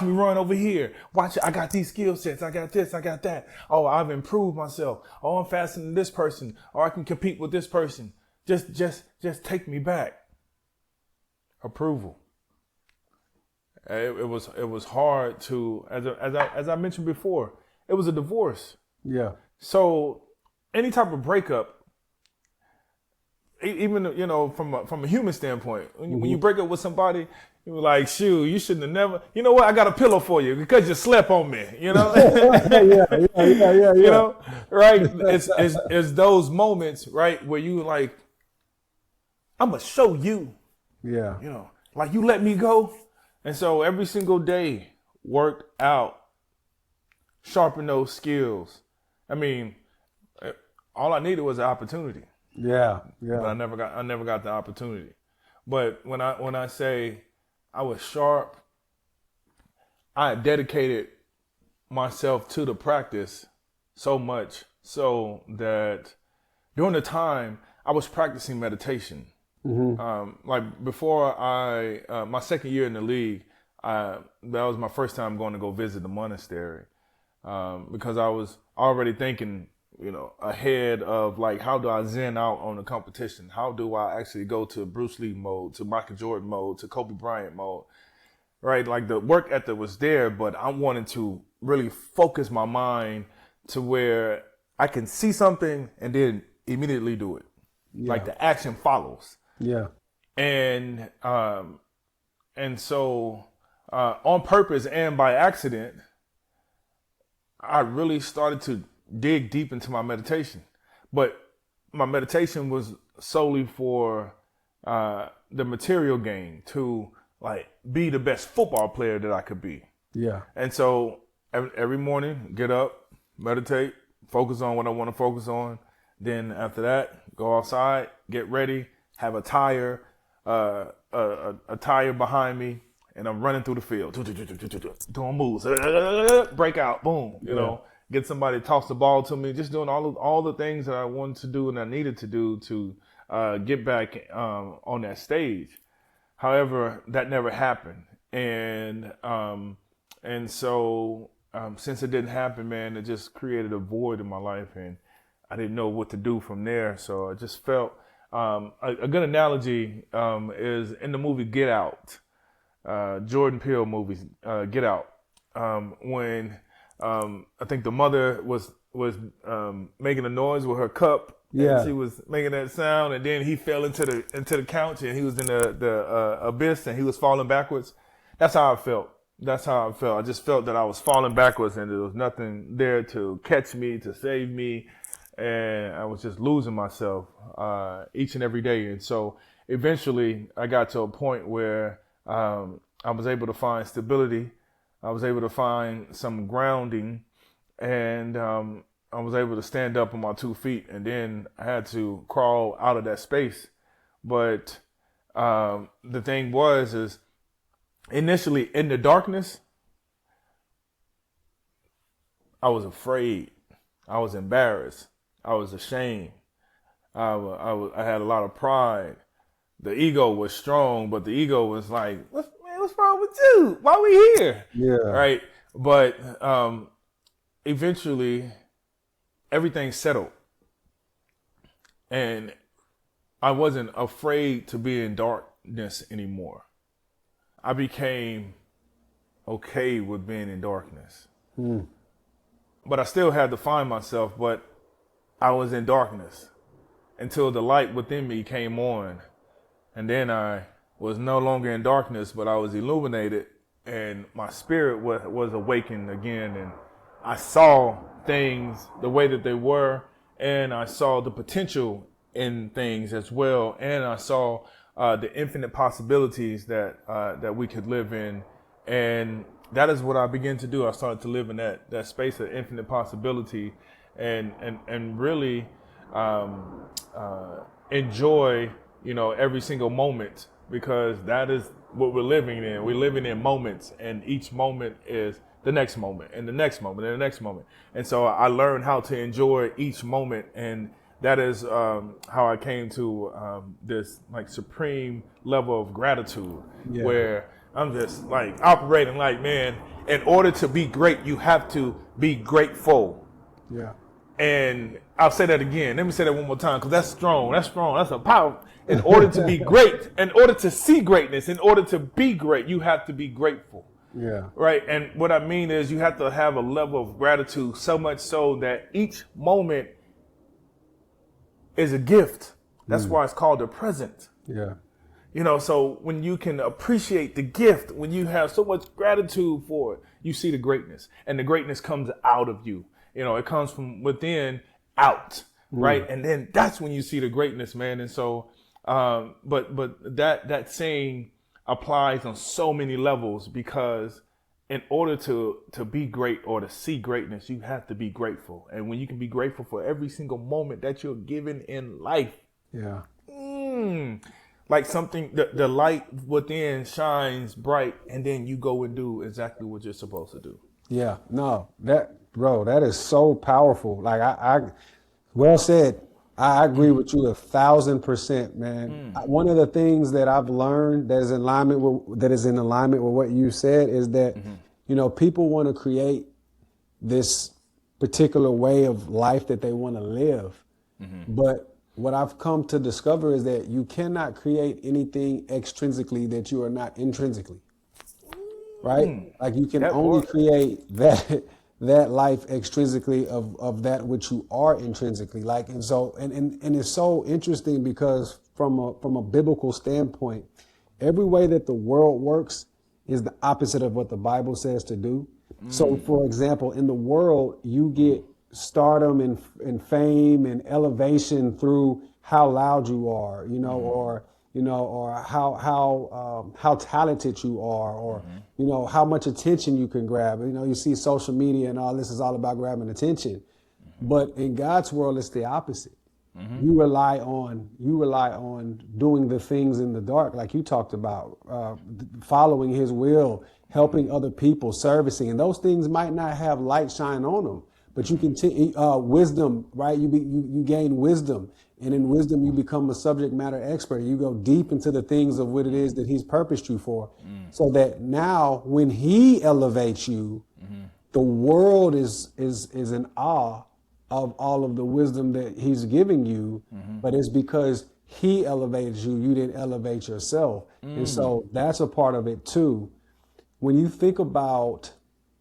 me run over here. Watch, I got these skill sets. I got this, I got that. Oh, I've improved myself. Oh, I'm faster than this person. Or I can compete with this person. Just take me back. Approval. It was hard to, as I mentioned before, it was a divorce. Yeah. So any type of breakup, even from a human standpoint, when you break up with somebody, you're like, shoot, you shouldn't have never. You know what? I got a pillow for you because you slept on me. You know. yeah. You know, right? It's those moments, right, where you like, I'm gonna show you. Yeah. You know, like you let me go, and so every single day, worked out, sharpen those skills. I mean, all I needed was an opportunity. Yeah. But I never got the opportunity. But when I say I was sharp, I dedicated myself to the practice so much so that during the time I was practicing meditation. Like before my second year in the league, that was my first time going to go visit the monastery, because I was already thinking, ahead of like, how do I zen out on the competition? How do I actually go to Bruce Lee mode, to Michael Jordan mode, to Kobe Bryant mode, right? Like the work ethic was there, but I wanted to really focus my mind to where I can see something and then immediately do it. Yeah. Like the action follows. Yeah. And so on purpose and by accident, I really started to dig deep into my meditation. But my meditation was solely for the material gain, to like be the best football player that I could be. Yeah. And so every morning, get up, meditate, focus on what I want to focus on. Then after that, go outside, get ready, have a tire behind me, and I'm running through the field, doing moves, break out, boom, you know, get somebody to toss the ball to me, just doing all the things that I wanted to do and I needed to do to get back on that stage. However, that never happened, and so since it didn't happen, man, it just created a void in my life, and I didn't know what to do from there. So I just felt a good analogy is in the movie Get Out, Jordan Peele movies, Get Out, when I think the mother was making a noise with her cup. Yeah. And she was making that sound, and then he fell into the couch, and he was in the abyss, and he was falling backwards. That's how I felt. I just felt that I was falling backwards, and there was nothing there to catch me, to save me, and I was just losing myself each and every day. And so eventually, I got to a point where I was able to find stability. I was able to find some grounding, and I was able to stand up on my 2 feet, and then I had to crawl out of that space. But the thing is initially in the darkness, I was afraid. I was embarrassed. I was ashamed. I had a lot of pride. The ego was strong, but the ego was like, what's wrong with you? Why we here? Yeah. Right. But eventually, everything settled, and I wasn't afraid to be in darkness anymore. I became okay with being in darkness. But I still had to find myself. But I was in darkness until the light within me came on. And then I was no longer in darkness, but I was illuminated, and my spirit was awakened again. And I saw things the way that they were, and I saw the potential in things as well. And I saw the infinite possibilities that we could live in. And that is what I began to do. I started to live in that space of infinite possibility, and really enjoy, every single moment, because that is what we're living in. We're living in moments, and each moment is the next moment, and the next moment, and the next moment. And so I learned how to enjoy each moment, and that is how I came to this like supreme level of gratitude, where I'm just like operating like, man, in order to be great, you have to be grateful. Yeah. And I'll say that again. Let me say that one more time, because that's strong. That's strong. That's a power. In order to be great, in order to see greatness, in order to be great, you have to be grateful. Yeah. Right. And what I mean is you have to have a level of gratitude, so much so that each moment is a gift. That's why it's called the present. Yeah. So when you can appreciate the gift, when you have so much gratitude for it, you see the greatness, and the greatness comes out of you. It comes from within out, right? And then that's when you see the greatness, man. And so, but that saying applies on so many levels, because in order to be great or to see greatness, you have to be grateful. And when you can be grateful for every single moment that you're given in life, Yeah. like something, the light within shines bright, and then you go and do exactly what you're supposed to do. Yeah. No, that is so powerful. Like I well said. I agree with you 1,000%, man. One of the things that I've learned that is in alignment with what you said is that, people want to create this particular way of life that they want to live. But what I've come to discover is that you cannot create anything extrinsically that you are not intrinsically. Right? Like you can only create that life extrinsically of that which you are intrinsically. Like, and so, and it's so interesting because from a biblical standpoint, every way that the world works is the opposite of what the Bible says to do. So for example, in the world, you get stardom and fame and elevation through how loud you are, or how talented you are, or how much attention you can grab. You see social media and all this is all about grabbing attention, but in God's world, it's the opposite. You rely on doing the things in the dark, like you talked about, following His will, helping other people, servicing, and those things might not have light shine on them, but you continue wisdom, right? You gain wisdom, and in wisdom you become a subject matter expert. You go deep into the things of what it is that He's purposed you for, so that now when He elevates you, the world is in awe of all of the wisdom that He's giving you, but it's because He elevates you. You didn't elevate yourself, and so that's a part of it too. When you think about,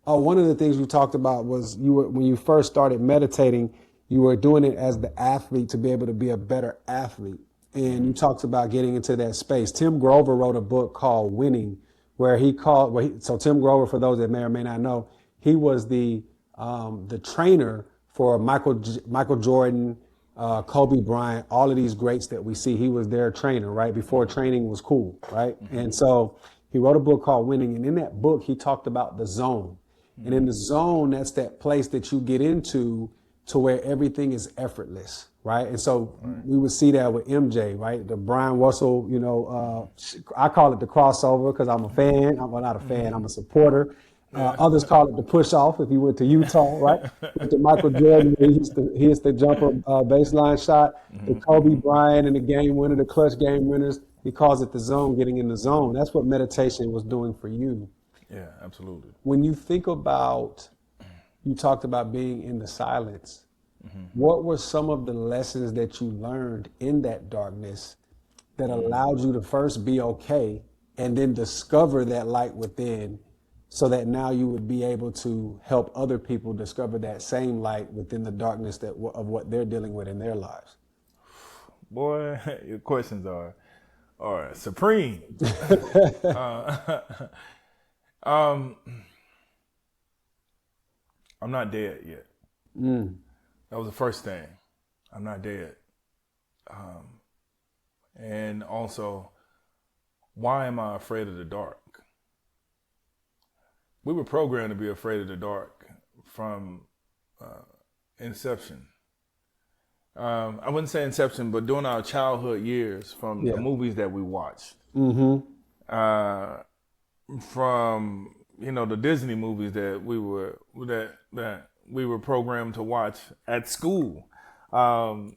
one of the things you talked about was when you first started meditating, you were doing it as the athlete to be able to be a better athlete. And you talked about getting into that space. Tim Grover wrote a book called Winning, so Tim Grover, for those that may or may not know, he was the trainer for Michael Jordan, Kobe Bryant, all of these greats that we see. He was their trainer, right? Before training was cool, right? And so he wrote a book called Winning. And in that book, he talked about the zone. And in the zone, that's that place that you get into to where everything is effortless, right? And so we would see that with MJ, right? The Brian Russell, I call it the crossover because I'm a fan. I'm not a fan, I'm a supporter. Others call it the push off if you went to Utah, right? With the Michael Jordan, he hits the jumper baseline shot. The Kobe Bryant and the game winner, the clutch game winners, he calls it the zone, getting in the zone. That's what meditation was doing for you. Yeah, absolutely. When you think about, you talked about being in the silence. What were some of the lessons that you learned in that darkness that allowed you to first be okay and then discover that light within so that now you would be able to help other people discover that same light within the darkness of what they're dealing with in their lives? Boy, your questions are supreme. I'm not dead yet. That was the first thing. I'm not dead. And also, why am I afraid of the dark? We were programmed to be afraid of the dark from inception. I wouldn't say inception, but during our childhood years, from the movies that we watched, from the Disney movies that we were programmed to watch at school. What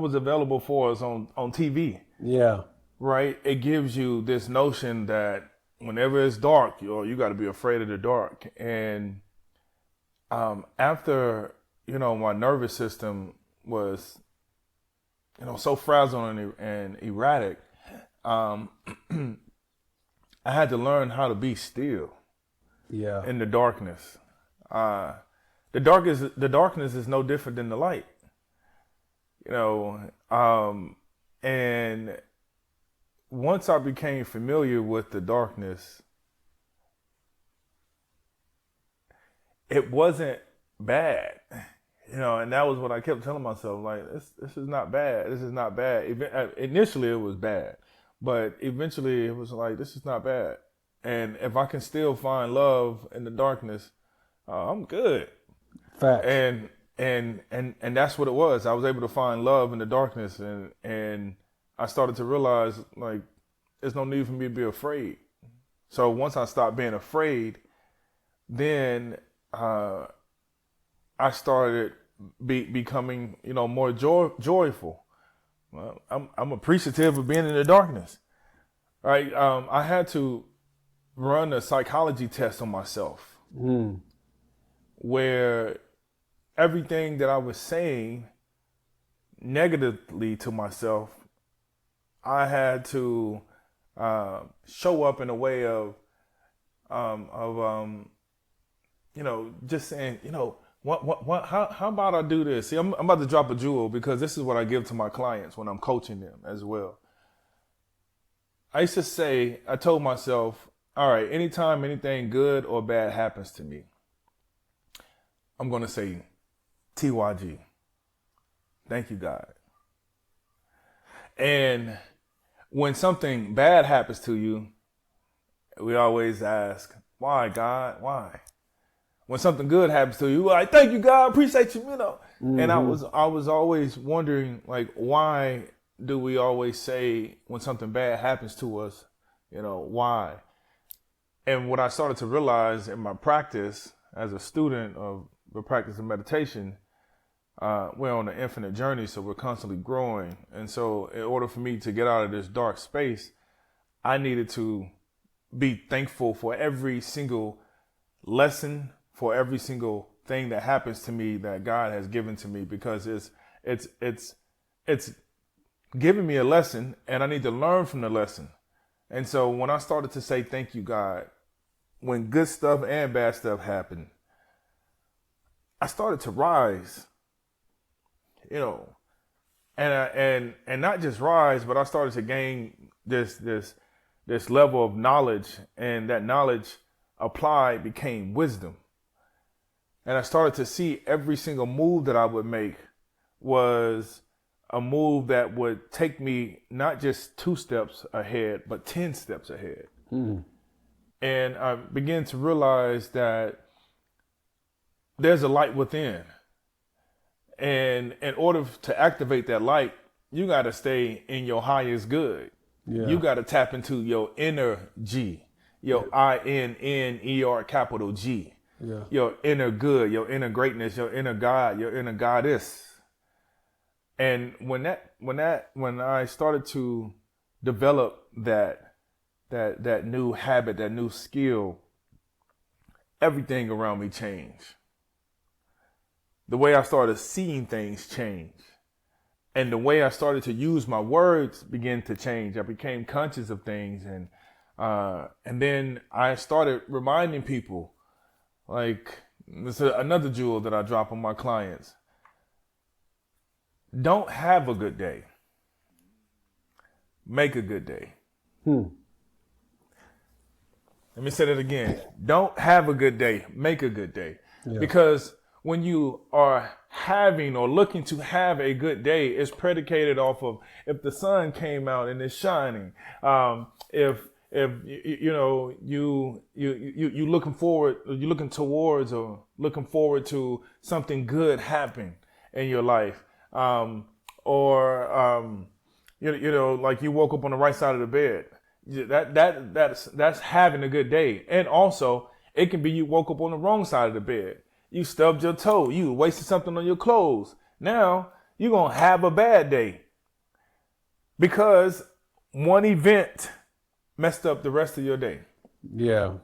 was available for us on TV. Yeah. Right? It gives you this notion that whenever it's dark, you got to be afraid of the dark. And after, my nervous system was, so frazzled and erratic, I had to learn how to be still. Yeah. In the darkness. The darkness is no different than the light. And once I became familiar with the darkness, it wasn't bad, and that was what I kept telling myself, like, this is not bad. This is not bad. Initially it was bad, but eventually it was like, this is not bad. And if I can still find love in the darkness, I'm good. Fact. And that's what it was. I was able to find love in the darkness, and I started to realize, like, there's no need for me to be afraid. So once I stopped being afraid, then I started becoming, more joyful. Well, I'm appreciative of being in the darkness. Right? I had to run a psychology test on myself, where everything that I was saying negatively to myself, I had to show up in a way of just saying, how about I do this? See, I'm about to drop a jewel, because this is what I give to my clients when I'm coaching them as well. I told myself, all right, anytime anything good or bad happens to me, I'm going to say, TYG. Thank you, God. And when something bad happens to you, we always ask, why, God? Why? When something good happens to you, we're like, thank you, God, appreciate you, And I was always wondering, like, why do we always say when something bad happens to us, why? And what I started to realize in my practice as a student of the practice of meditation, we're on an infinite journey, so we're constantly growing. And so in order for me to get out of this dark space, I needed to be thankful for every single lesson, for every single thing that happens to me that God has given to me, because it's giving me a lesson, and I need to learn from the lesson. And so when I started to say, thank you, God, when good stuff and bad stuff happened, I started to rise, and not just rise, but I started to gain this level of knowledge, and that knowledge applied became wisdom. And I started to see every single move that I would make was a move that would take me not just 2 steps ahead, but 10 steps ahead. And I began to realize that there's a light within. And in order to activate that light, you got to stay in your highest good. Yeah. You got to tap into your inner G, your INNER capital G, your inner good, your inner greatness, your inner God, your inner goddess. And when I started to develop that new habit, that new skill, everything around me changed. The way I started seeing things changed. And the way I started to use my words began to change. I became conscious of things, and And then I started reminding people, like, this is another jewel that I drop on my clients. Don't have a good day. Make a good day. Let me say that again. Don't have a good day. Make a good day. Yeah. Because when you are having or looking to have a good day, it's predicated off of if the sun came out and it's shining. If you looking forward, you're looking towards or looking forward to something good happen in your life, like you woke up on the right side of the bed. That's having a good day. And also, it can be you woke up on the wrong side of the bed. You stubbed your toe. You wasted something on your clothes. Now you're gonna have a bad day because one event messed up the rest of your day. Yeah.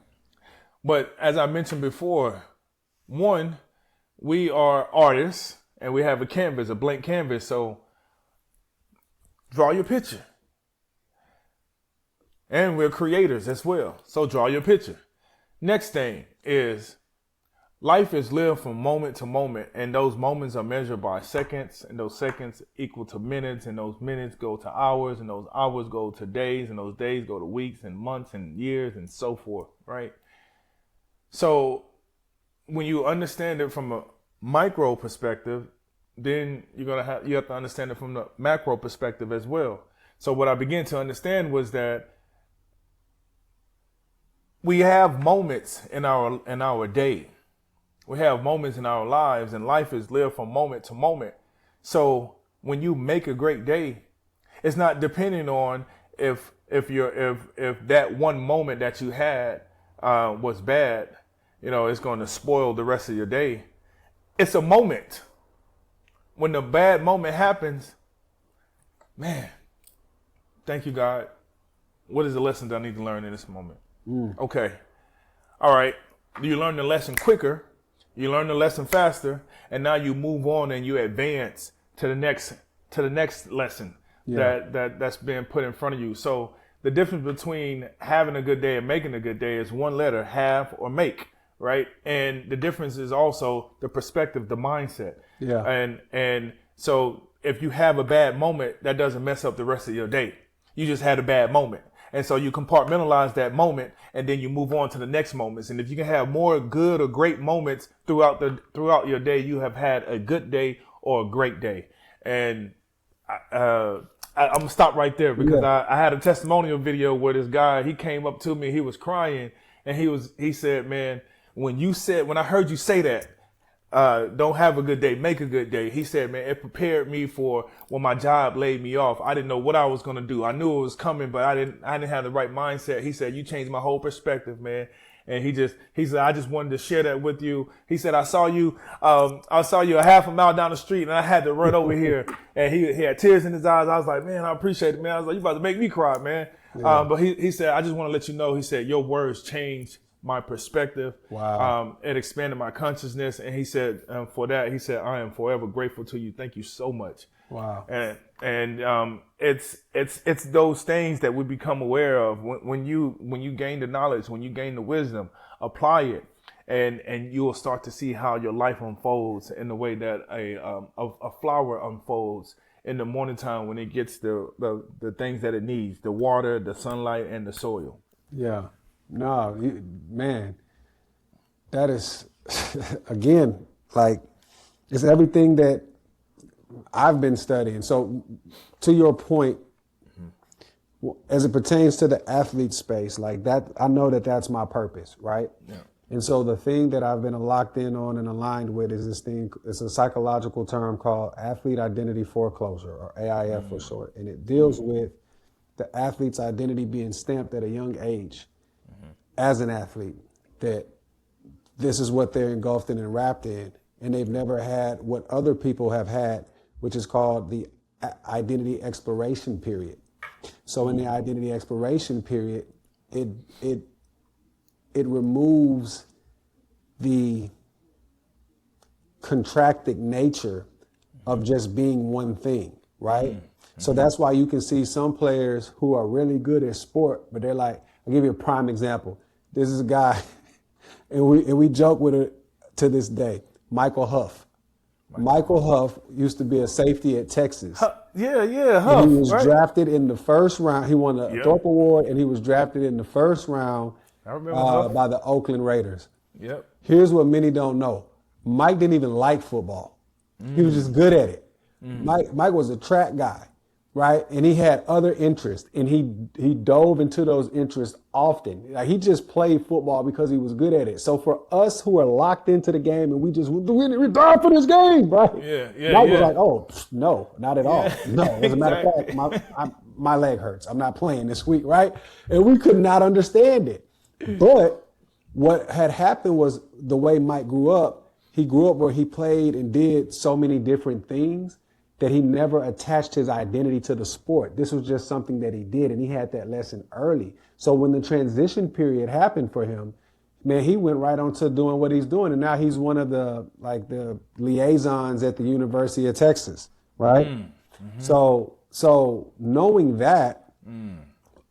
But as I mentioned before, one, we are artists and we have a canvas, a blank canvas. So draw your picture. And we're creators as well. So draw your picture. Next thing is life is lived from moment to moment, and those moments are measured by seconds, and those seconds equal to minutes, and those minutes go to hours, and those hours go to days, and those days go to weeks and months and years and so forth, right? So when you understand it from a micro perspective, then you have to understand it from the macro perspective as well. So what I began to understand was that we have moments in our day. We have moments in our lives, and life is lived from moment to moment. So when you make a great day, it's not depending on if that one moment that you had was bad, it's going to spoil the rest of your day. It's a moment. When the bad moment happens, man, thank you, God. What is the lesson that I need to learn in this moment? Okay. All right. You learn the lesson quicker. You learn the lesson faster, and now you move on and you advance to the next lesson that's being put in front of you. So the difference between having a good day and making a good day is one letter, have or make, right? And the difference is also the perspective, the mindset. Yeah. And so if you have a bad moment, that doesn't mess up the rest of your day. You just had a bad moment. And so you compartmentalize that moment, and then you move on to the next moments. And if you can have more good or great moments throughout your day, you have had a good day or a great day. And I'm gonna stop right there because I had a testimonial video where this guy, he came up to me, he was crying, and he said, man, when I heard you say that, don't have a good day, make a good day. He said, man, it prepared me for when my job laid me off. I didn't know what I was going to do. I knew it was coming, but I didn't have the right mindset. He said, you changed my whole perspective, man. And he said, I just wanted to share that with you. He said, I saw you a half a mile down the street and I had to run over here. And he had tears in his eyes. I was like, man, I appreciate it, man. I was like, you about to make me cry, man. Yeah. But he said, I just want to let you know, he said, your words changed my perspective. Wow. It expanded my consciousness. And he said, for that, he said, I am forever grateful to you. Thank you so much. Wow. And it's those things that we become aware of when you gain the knowledge, when you gain the wisdom, apply it, and you will start to see how your life unfolds in the way that a flower unfolds in the morning time when it gets the things that it needs, the water, the sunlight, and the soil. Yeah. No, man, that is, again, like, it's everything that I've been studying. So to your point, as it pertains to the athlete space, like that, I know that that's my purpose, right? Yeah. And so the thing that I've been locked in on and aligned with is this thing, it's a psychological term called athlete identity foreclosure, or AIF for short. And it deals with the athlete's identity being stamped at a young age as an athlete, that this is what they're engulfed in and wrapped in, and they've never had what other people have had, which is called the identity exploration period. So in the identity exploration period, it removes the contracted nature of just being one thing, right? So that's why you can see some players who are really good at sport, but they're like, I'll give you a prime example. This is a guy, and we joke with it to this day, Michael Huff. Michael Huff used to be a safety at Texas. Huff, And he was right? drafted in the first round. He won the Thorpe Award, and he was drafted in the first round I remember Huff. by the Oakland Raiders. Yep. Here's what many don't know. Mike didn't even like football. He was just good at it. Mike was a track guy, right? And he had other interests, and he dove into those interests often. Like, he just played football because he was good at it. So for us who are locked into the game and we die for this game, right? Mike was like, oh, no, not at all. No, as a matter of fact, my leg hurts. I'm not playing this week, right? And we could not understand it. But what had happened was the way Mike grew up, he grew up where he played and did so many different things that he never attached his identity to the sport. This was just something that he did, and he had that lesson early. So when the transition period happened for him, man, he went right on to doing what he's doing, and now he's one of the liaisons at the University of Texas, right? So knowing that,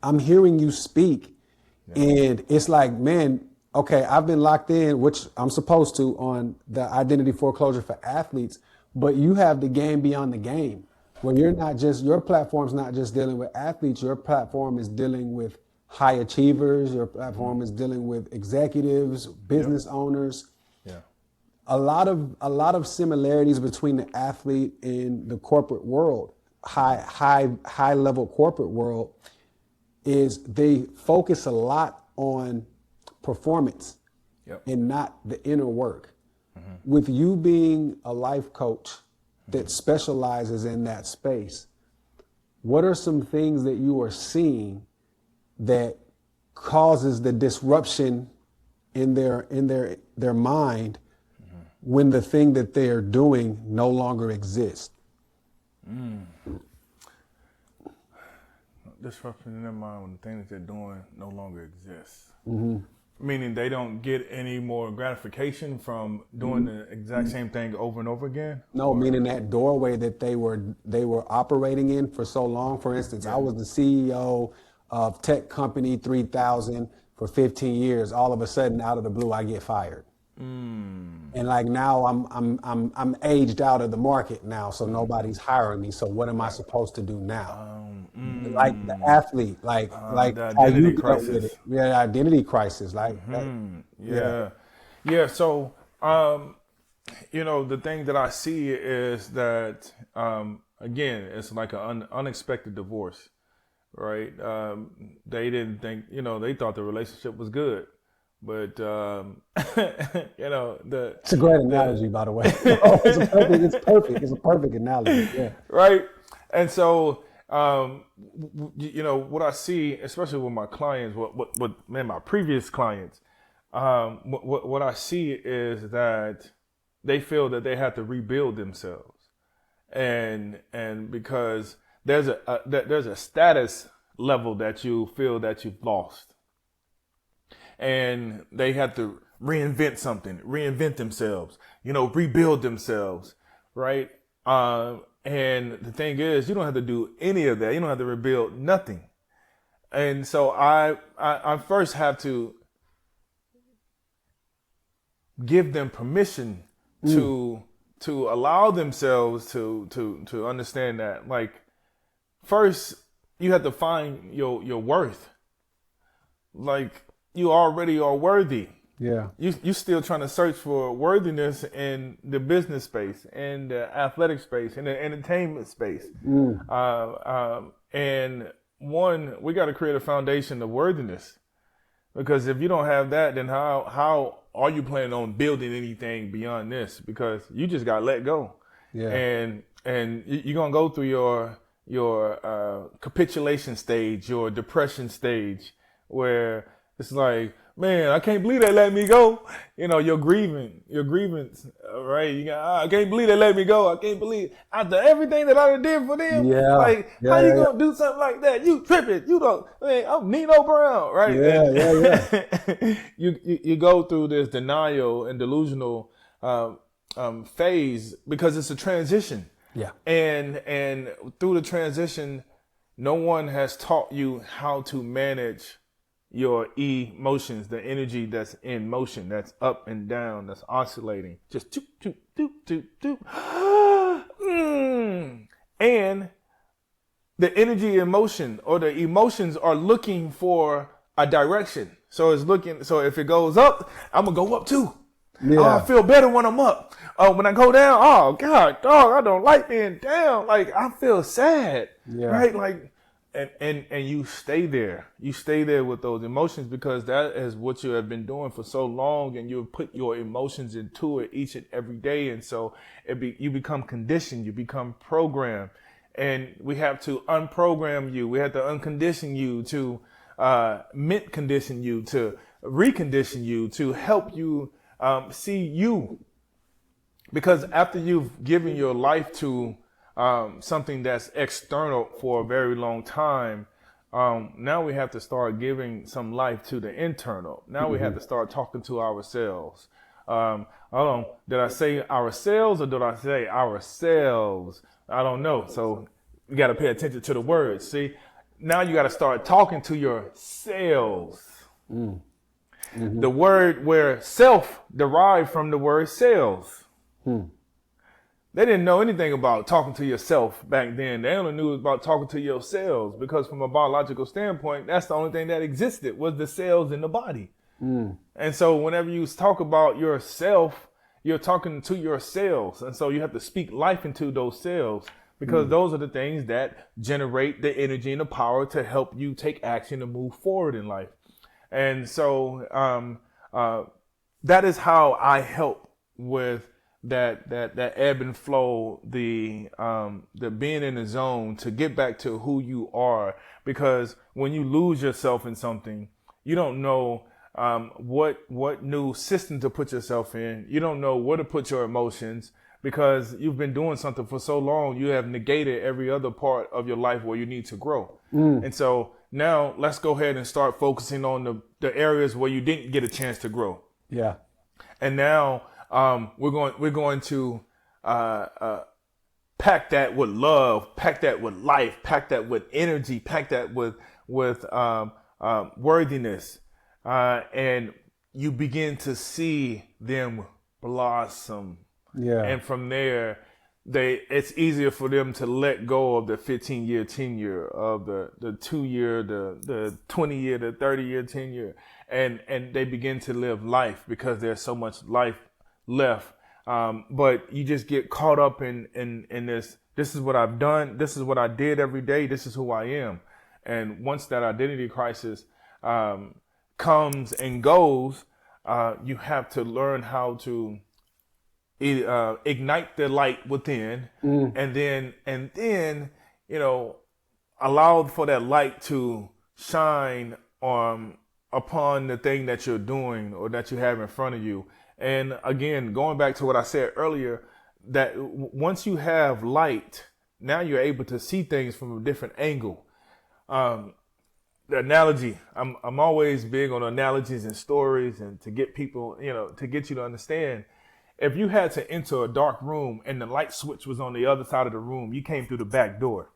I'm hearing you speak, and it's like, man, okay, I've been locked in, which I'm supposed to, on the identity foreclosure for athletes, but you have the game beyond the game, where your platform's not just dealing with athletes, your platform is dealing with high achievers, your platform is dealing with executives, business owners. Yeah. A lot of similarities between the athlete and the corporate world, high level corporate world, is they focus a lot on performance and not the inner work. With you being a life coach that specializes in that space, what are some things that you are seeing that causes the disruption in their mind when the thing that they are doing no longer exists? Disruption in their mind when the thing that they're doing no longer exists. Meaning they don't get any more gratification from doing the exact same thing over and over again? No, meaning that doorway that they were operating in for so long. For instance, I was the CEO of tech company 3000 for 15 years. All of a sudden, out of the blue, I get fired. And like now I'm aged out of the market now, so nobody's hiring me. So what am I supposed to do now? Like the athlete, like the how identity you dealt with crisis. it. Yeah, identity crisis. Like Yeah. So, the thing that I see is that, again, it's like an unexpected divorce, right? They didn't think, they thought the relationship was good. But it's a great analogy, by the way. It's perfect. It's a perfect analogy. Yeah. Right. And so, what I see, especially with my clients, my previous clients, what I see is that they feel that they have to rebuild themselves, and because there's a status level that you feel that you've lost. And they have to reinvent themselves, rebuild themselves, right? And the thing is, you don't have to do any of that. You don't have to rebuild nothing. And so I first have to give them permission to allow themselves to understand that. Like, first, you have to find your worth. Like, you already are worthy. Yeah. You still trying to search for worthiness in the business space, in the athletic space, in the entertainment space. And we got to create a foundation of worthiness, because if you don't have that, then how are you planning on building anything beyond this? Because you just got let go. Yeah. And you're gonna go through your capitulation stage, your depression stage, where it's like, man, I can't believe they let me go. Your grievance, right? I can't believe they let me go. I can't believe after everything that I did for them. Yeah. How you gonna do something like that? You tripping? You don't. Man, I'm Nino Brown, right? Yeah. You go through this denial and delusional phase because it's a transition. Yeah. And through the transition, no one has taught you how to manage your emotions, the energy that's in motion, that's up and down, that's oscillating. Just doop, doop, doop, doop, doop. And the energy in motion or the emotions are looking for a direction. So if it goes up, I'm going to go up too. Yeah. Oh, I feel better when I'm up. Oh, when I go down, oh God, dog, I don't like being down. Like I feel sad. Yeah. Right? Like, and you stay there. You stay there with those emotions because that is what you have been doing for so long, and you've put your emotions into it each and every day. And so you become conditioned, you become programmed. And we have to unprogram you. We have to uncondition you, to mint condition you, to recondition you, to help you see you. Because after you've given your life to something that's external for a very long time, now we have to start giving some life to the internal. Now we have to start talking to ourselves. Hold on, did I say ourselves or did I say ourselves? I don't know. So you got to pay attention to the words. See, now you got to start talking to yourselves. The word where self derived from the word cells. They didn't know anything about talking to yourself back then. They only knew about talking to your cells, because from a biological standpoint, that's the only thing that existed was the cells in the body. And so whenever you talk about yourself, you're talking to your cells. And so you have to speak life into those cells, because those are the things that generate the energy and the power to help you take action and move forward in life. And so that is how I help with that ebb and flow, the being in the zone, to get back to who you are. Because when you lose yourself in something, you don't know what new system to put yourself in. You don't know where to put your emotions, because you've been doing something for so long. You have negated every other part of your life where you need to grow. And so now let's go ahead and start focusing on the areas where you didn't get a chance to grow. Yeah. And now we're going to pack that with love, pack that with life, pack that with energy, pack that with worthiness, and you begin to see them blossom. Yeah. And from there, it's easier for them to let go of the 15-year tenure, of the 2-year, the 20-year, the 30-year tenure, and they begin to live life, because there's so much life left. But you just get caught up in this. This is what I've done. This is what I did every day. This is who I am. And once that identity crisis comes and goes, you have to learn how to ignite the light within, and then allow for that light to shine upon the thing that you're doing or that you have in front of you. And again, going back to what I said earlier, that once you have light, now you're able to see things from a different angle. The analogy, I'm always big on analogies and stories, and to get people, to get you to understand. If you had to enter a dark room and the light switch was on the other side of the room, you came through the back door.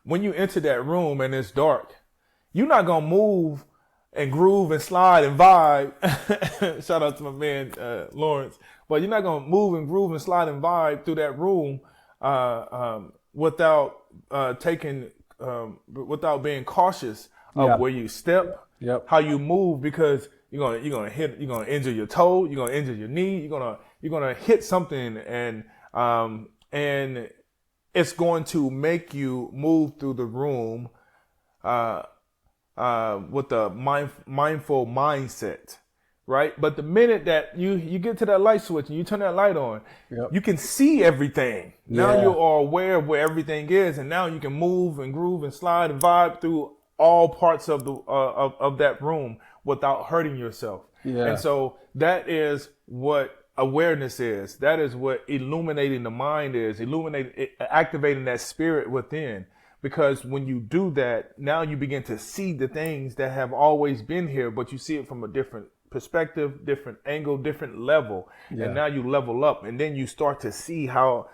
When you enter that room and it's dark, you're not going to move and groove and slide and vibe. Shout out to my man, Lawrence. But you're not going to move and groove and slide and vibe through that room without without being cautious of where you step, how you move, because you're gonna injure your toe, you're gonna injure your knee, you're gonna hit something, and it's going to make you move through the room with a mindful mindset, right? But the minute that you get to that light switch and you turn that light on, you can see everything. Now you are aware of where everything is, and now you can move and groove and slide and vibe through all parts of the of that room without hurting yourself. And so that is what awareness is. That is what illuminating the mind is, activating that spirit within. Because when you do that, now you begin to see the things that have always been here, but you see it from a different perspective, different angle, different level. And now you level up, and then you start to see how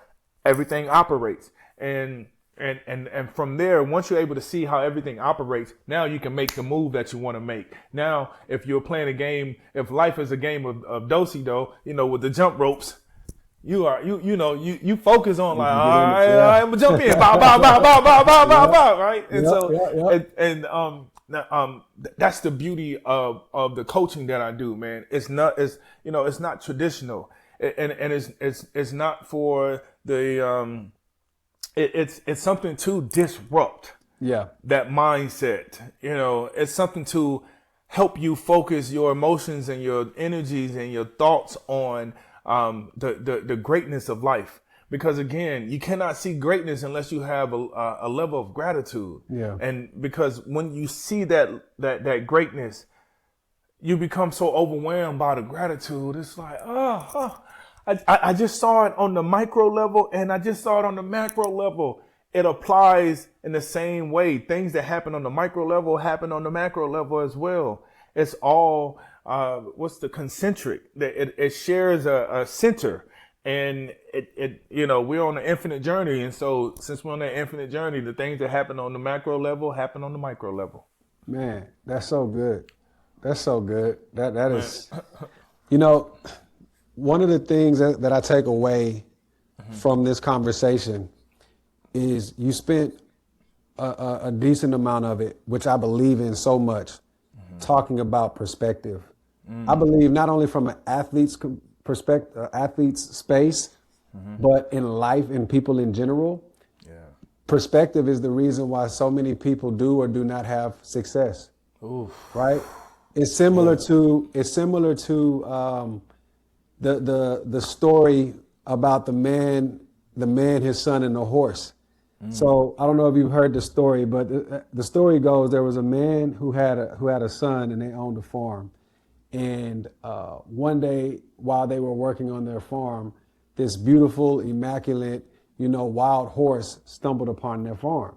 everything operates. And And from there, once you're able to see how everything operates, now you can make the move that you want to make. Now, if you're playing a game, if life is a game of do-si-do, with the jump ropes, you focus on like, all right, I'm gonna jump in, bow, bow, bow, bow, bow, bow, bow, bow, right? And that's the beauty of the coaching that I do, man. It's not traditional, and it's not for the it's something to disrupt that mindset. It's something to help you focus your emotions and your energies and your thoughts on the greatness of life. Because again, you cannot see greatness unless you have a level of gratitude. Yeah. And because when you see that greatness, you become so overwhelmed by the gratitude. It's like, I just saw it on the micro level and I just saw it on the macro level. It applies in the same way. Things that happen on the micro level happen on the macro level as well. It's all, what's the concentric? It shares a center, and we're on an infinite journey. And so since we're on that infinite journey, the things that happen on the macro level happen on the micro level. Man, that's so good. That's so good. That is, one of the things that I take away from this conversation is you spent a decent amount of it, which I believe in so much, talking about perspective. I believe not only from an athlete's perspective, athlete's space, but in life and people in general. Yeah. Perspective is the reason why so many people do or do not have success. Oof. Right? It's similar to the story about the man, his son, and the horse. So I don't know if you've heard the story, but the story goes there was a man who had a son and they owned a farm. And one day while they were working on their farm, this beautiful, immaculate, wild horse stumbled upon their farm.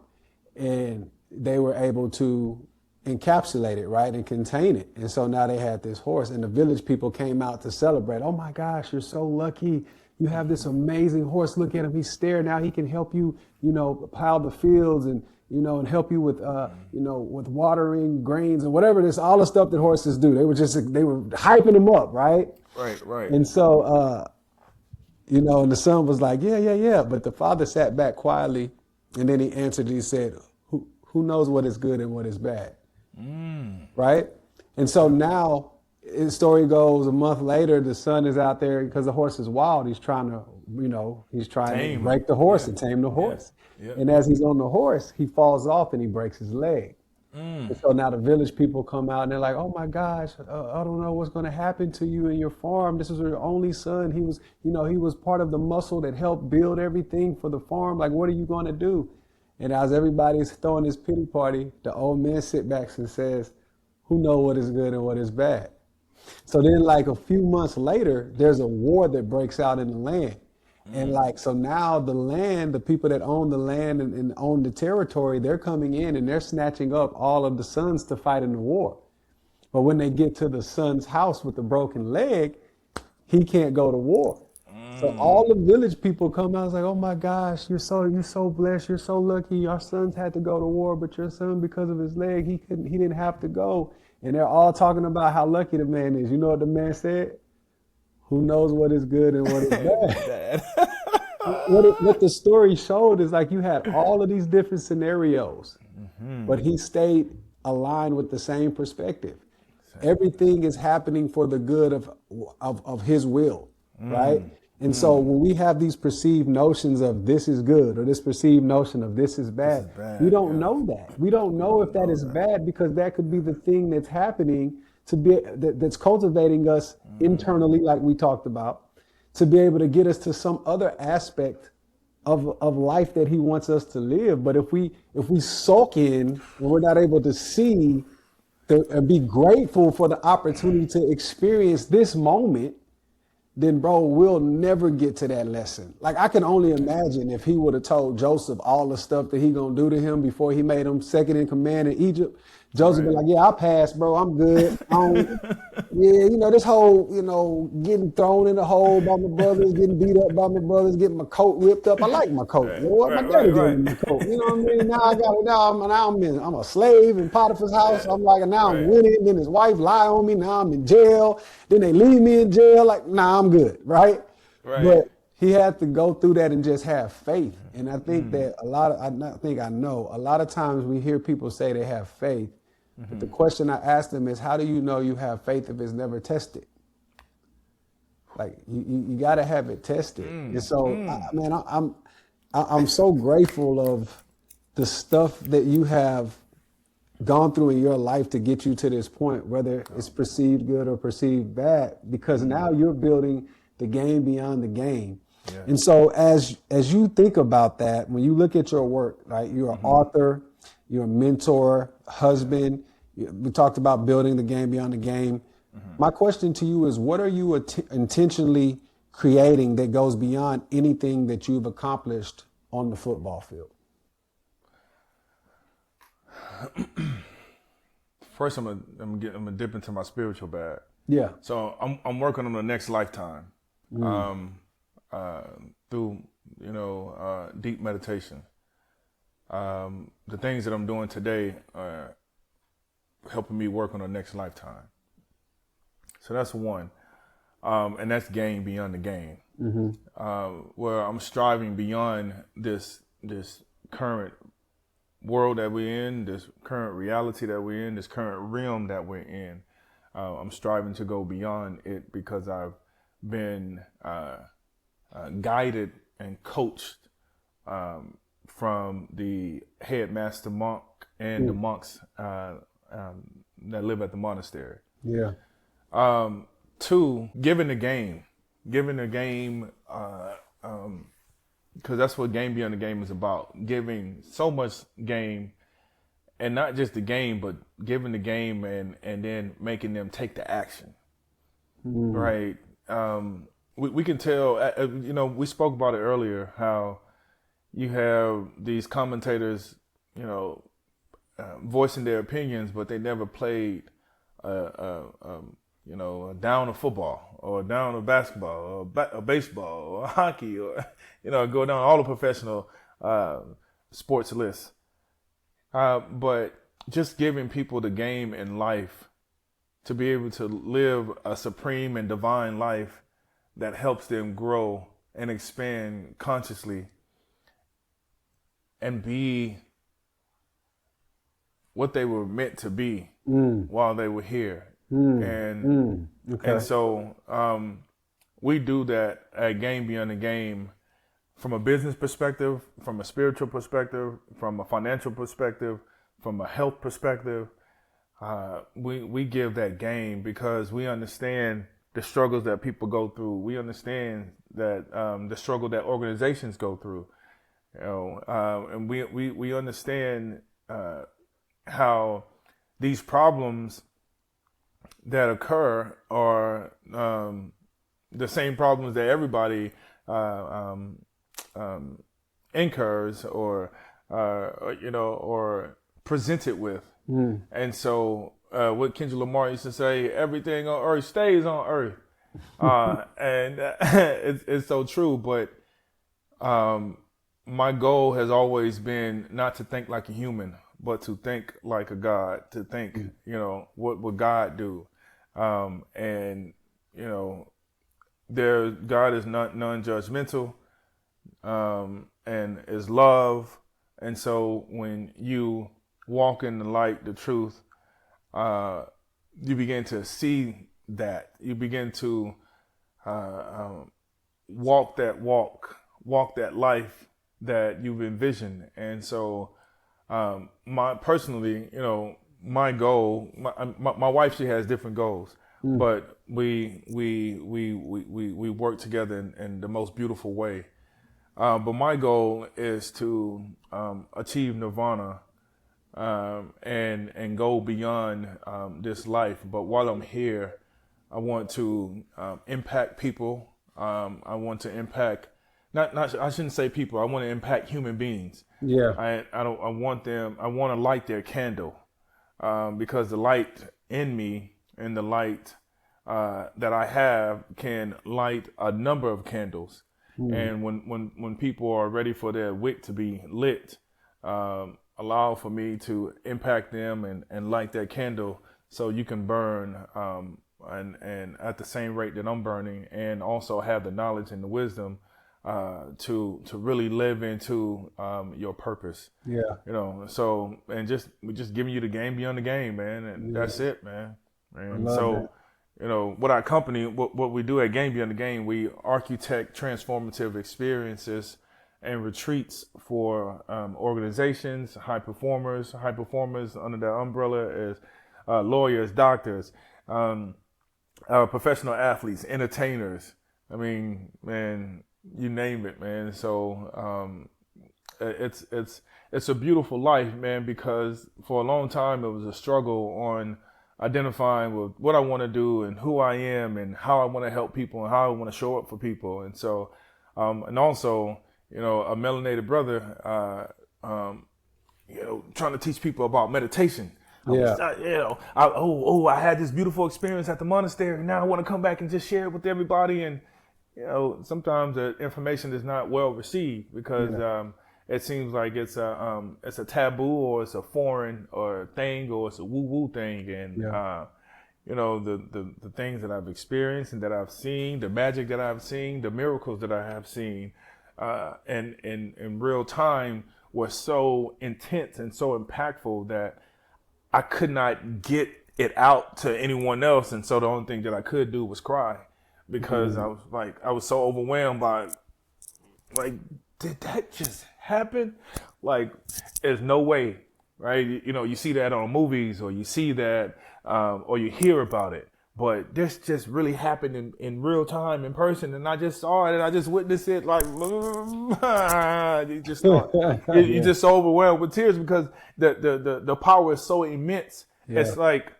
And they were able to encapsulate it, right, and contain it. And so now they had this horse, and the village people came out to celebrate. Oh my gosh, you're so lucky. You have this amazing horse. Look at him. He's staring now. He can help you, plow the fields and, and help you with, with watering grains and whatever this, all the stuff that horses do. They were hyping him up, right? Right. And so, and the son was like, yeah. But the father sat back quietly, and then he answered, he said, who knows what is good and what is bad? Right? And so now, the story goes, a month later, the son is out there because the horse is wild. He's trying to, to break the horse and tame the horse. Yeah. And as he's on the horse, he falls off and he breaks his leg. And so now the village people come out and they're like, oh my gosh, I don't know what's going to happen to you and your farm. This was your only son. He was, he was part of the muscle that helped build everything for the farm. Like, what are you going to do? And as everybody's throwing this pity party, the old man sits back and says, who knows what is good and what is bad? So then like a few months later, there's a war that breaks out in the land. And so now the people that own the land and own the territory, they're coming in and they're snatching up all of the sons to fight in the war. But when they get to the son's house with the broken leg, he can't go to war. So all the village people come out, it's like, oh my gosh, you're so blessed, you're so lucky. Our sons had to go to war, but your son, because of his leg, he didn't have to go. And they're all talking about how lucky the man is. You know what the man said? Who knows what is good and what is bad? What the story showed is like you had all of these different scenarios, but he stayed aligned with the same perspective. Everything is happening for the good of his will, right? And so when we have these perceived notions of this is good or this perceived notion of this is bad, we don't know that. We don't know if that is bad because that could be the thing that's happening that's cultivating us internally, like we talked about, to be able to get us to some other aspect of life that he wants us to live. But if we sulk in and we're not able to see and be grateful for the opportunity to experience this moment, then bro, we'll never get to that lesson. Like I can only imagine if he would have told Joseph all the stuff that he gonna do to him before he made him second in command in Egypt. Joseph been like, yeah, I'll pass, bro. I'm good. Yeah, this whole, getting thrown in the hole by my brothers, getting beat up by my brothers, getting my coat ripped up. I like my coat. Lord, my daddy gave me my coat. You know what I mean? Now I got it. Now I'm a slave in Potiphar's house. I'm like, now I'm winning. Then his wife lie on me. Now I'm in jail. Then they leave me in jail. Like, nah, I'm good, right? But he had to go through that and just have faith. And I think that a lot of times we hear people say they have faith. But the question I asked them is, how do you know you have faith if it's never tested? Like you got to have it tested. And so, I'm so grateful of the stuff that you have gone through in your life to get you to this point, whether it's perceived good or perceived bad, because now you're building the game beyond the game. Yeah. And so as you think about that, when you look at your work, right, you're an author, you're a mentor, husband. We talked about building the game beyond the game. My question to you is, what are you intentionally creating that goes beyond anything that you've accomplished on the football field? First, I'm gonna dip into my spiritual bag. Yeah. So I'm working on the next lifetime through deep meditation. The things that I'm doing today are helping me work on the next lifetime. So that's one, and that's game beyond the game, where I'm striving beyond this current world that we're in, this current reality that we're in, this current realm that we're in. I'm striving to go beyond it because I've been guided and coached from the headmaster monk and the monks that live at the monastery. Yeah. Two, giving the game, because that's what game beyond the game is about. Giving so much game, and not just the game, but giving the game and then making them take the action. Right. We can tell. We spoke about it earlier. How you have these commentators, voicing their opinions, but they never played a down of football or a down of basketball or a baseball or hockey or go down all the professional sports lists. But just giving people the game in life to be able to live a supreme and divine life that helps them grow and expand consciously and be what they were meant to be while they were here. And so we do that at Game Beyond the Game from a business perspective, from a spiritual perspective, from a financial perspective, from a health perspective. We give that game because we understand the struggles that people go through. We understand that the struggle that organizations go through, and we understand how these problems that occur are the same problems that everybody incurs or presented with. And so what Kendrick Lamar used to say, everything on earth stays on earth. And it's so true. But my goal has always been not to think like a human, but to think like a God, to think, what would God do? And God is not non-judgmental, and is love. And so when you walk in the light, the truth, you begin to see that. You begin to walk that that life that you've envisioned. And so my goal, my wife, she has different goals, but we work together in the most beautiful way. But my goal is to achieve nirvana and go beyond this life. But while I'm here, I want to impact people. I want to impact I shouldn't say people. I want to impact human beings. Yeah. I want to light their candle. because the light in me and the light that I have can light a number of candles. And when people are ready for their wick to be lit, allow for me to impact them and light that candle so you can burn and at the same rate that I'm burning, and also have the knowledge and the wisdom to really live into your purpose. Yeah. You know, so we're just giving you the game beyond the game, man, and that's it, man. And so, you know, what our company, what we do at Game Beyond the Game, we architect transformative experiences and retreats for organizations, high performers under that umbrella is lawyers, doctors, professional athletes, entertainers. I mean, man, you name it, man. So it's a beautiful life, man, because for a long time it was a struggle on identifying with what I want to do and who I am and how I want to help people and how I want to show up for people. And so, and also, you know, a melanated brother, you know, trying to teach people about meditation. I had this beautiful experience at the monastery. Now I want to come back and just share it with everybody. And, you know, sometimes the information is not well received because it seems like it's a taboo, or it's a foreign or thing, or it's a woo-woo thing. And, you know, the things that I've experienced and that I've seen, the magic that I've seen, the miracles that I have seen, and in real time were so intense and so impactful that I could not get it out to anyone else. And so the only thing that I could do was cry, because I was so overwhelmed by, like, did that just happen? Like, there's no way, right? You know, you see that on movies, or you see that, or you hear about it, but this just really happened in real time, in person. And I just saw it and I just witnessed it, like, you just you're just so overwhelmed with tears because the power is so immense. It's like,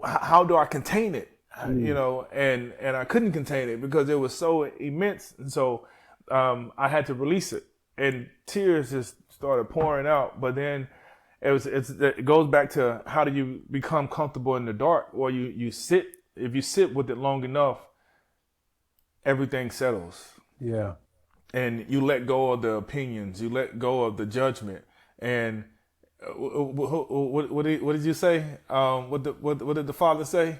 how do I contain it? You know, and I couldn't contain it because it was so immense. And so I had to release it, and tears just started pouring out. But then it goes back to, how do you become comfortable in the dark? Well, you sit, if you sit with it long enough, everything settles. Yeah. And you let go of the opinions, you let go of the judgment. And what did you say? What did the Father say?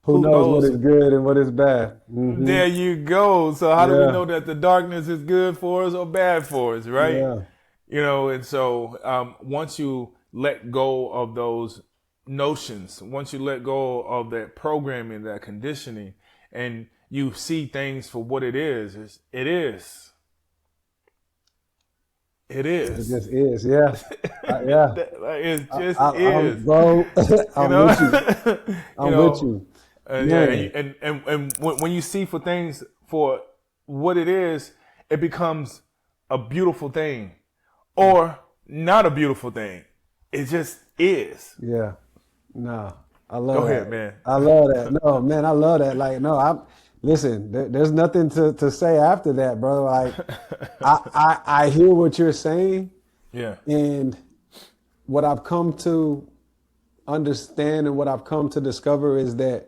Who knows what is good and what is bad? Mm-hmm. There you go. So how do we know that the darkness is good for us or bad for us, right? Yeah. You know, and so once you let go of those notions, once you let go of that programming, that conditioning, and you see things for what it is. It is. It just is, yeah. Yeah. It just is. Bro, I'm with you. I'm with you. And when you see for things for what it is, it becomes a beautiful thing, or not a beautiful thing. It just is. Yeah. No, I love that. Go ahead, man. I love that. No, man, I love that. Like, no, listen, there's nothing to say after that, bro. Like, I hear what you're saying. Yeah. And what I've come to understand and what I've come to discover is that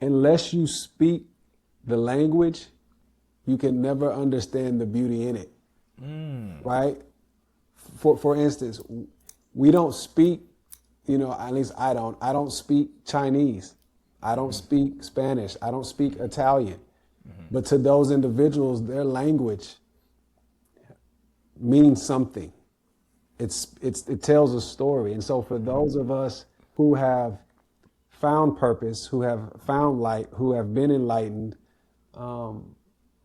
unless you speak the language, you can never understand the beauty in it. Right? For instance, we don't speak, you know, at least I don't speak Chinese. I don't speak Spanish. I don't speak Italian. But to those individuals, their language means something. It tells a story. And so for those of us who have found purpose, who have found light, who have been enlightened,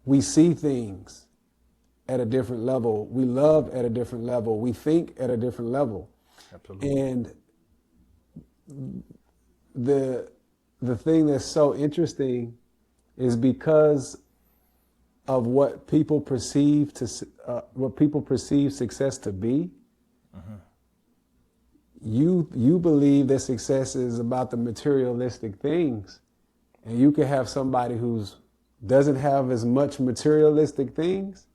we see things at a different level. We love at a different level. We think at a different level. Absolutely. And the thing that's so interesting is because of what people perceive success to be. You believe that success is about the materialistic things, and you can have somebody who's doesn't have as much materialistic things,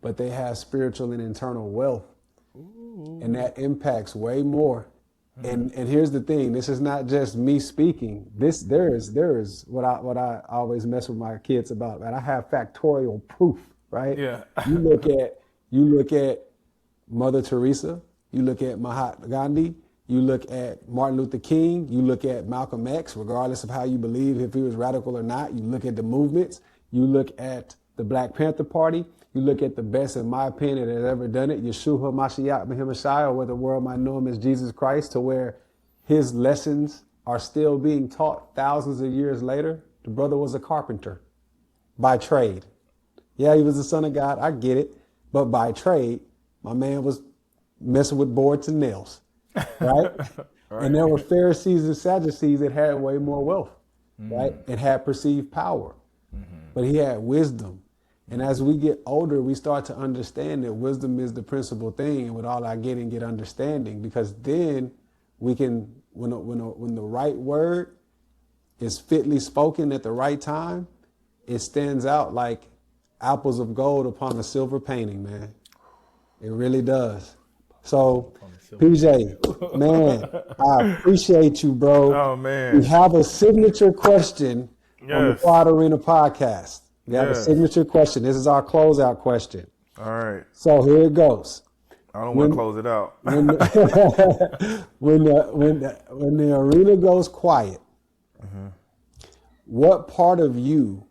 but they have spiritual and internal wealth. Ooh. And that impacts way more And here's the thing, this is not just me speaking. There is what I always mess with my kids about, man. I have factorial proof, right? Yeah. You look at Mother Teresa, you look at Mahatma Gandhi, you look at Martin Luther King, you look at Malcolm X, regardless of how you believe, if he was radical or not. You look at the movements, you look at the Black Panther Party, you look at the best, in my opinion, that has ever done it, Yeshua Mashiach Mahimashai, or what the world might know him as Jesus Christ, to where his lessons are still being taught thousands of years later. The brother was a carpenter by trade. Yeah, he was the son of God, I get it. But by trade, my man was messing with boards and nails, right? Right. And there were Pharisees and Sadducees that had way more wealth, right? And had perceived power. But he had wisdom. And as we get older, we start to understand that wisdom is the principal thing. And with all our getting, get understanding, because then we can, when the right word is fitly spoken at the right time, it stands out like apples of gold upon a silver painting, man. It really does. So, PJ, man, I appreciate you, bro. Oh, man. We have a signature question on the Yes. Quiet Arena podcast. We have a Yes. signature question. This is our closeout question. All right. So here it goes. I don't want to close it out. When the arena goes quiet, what part of you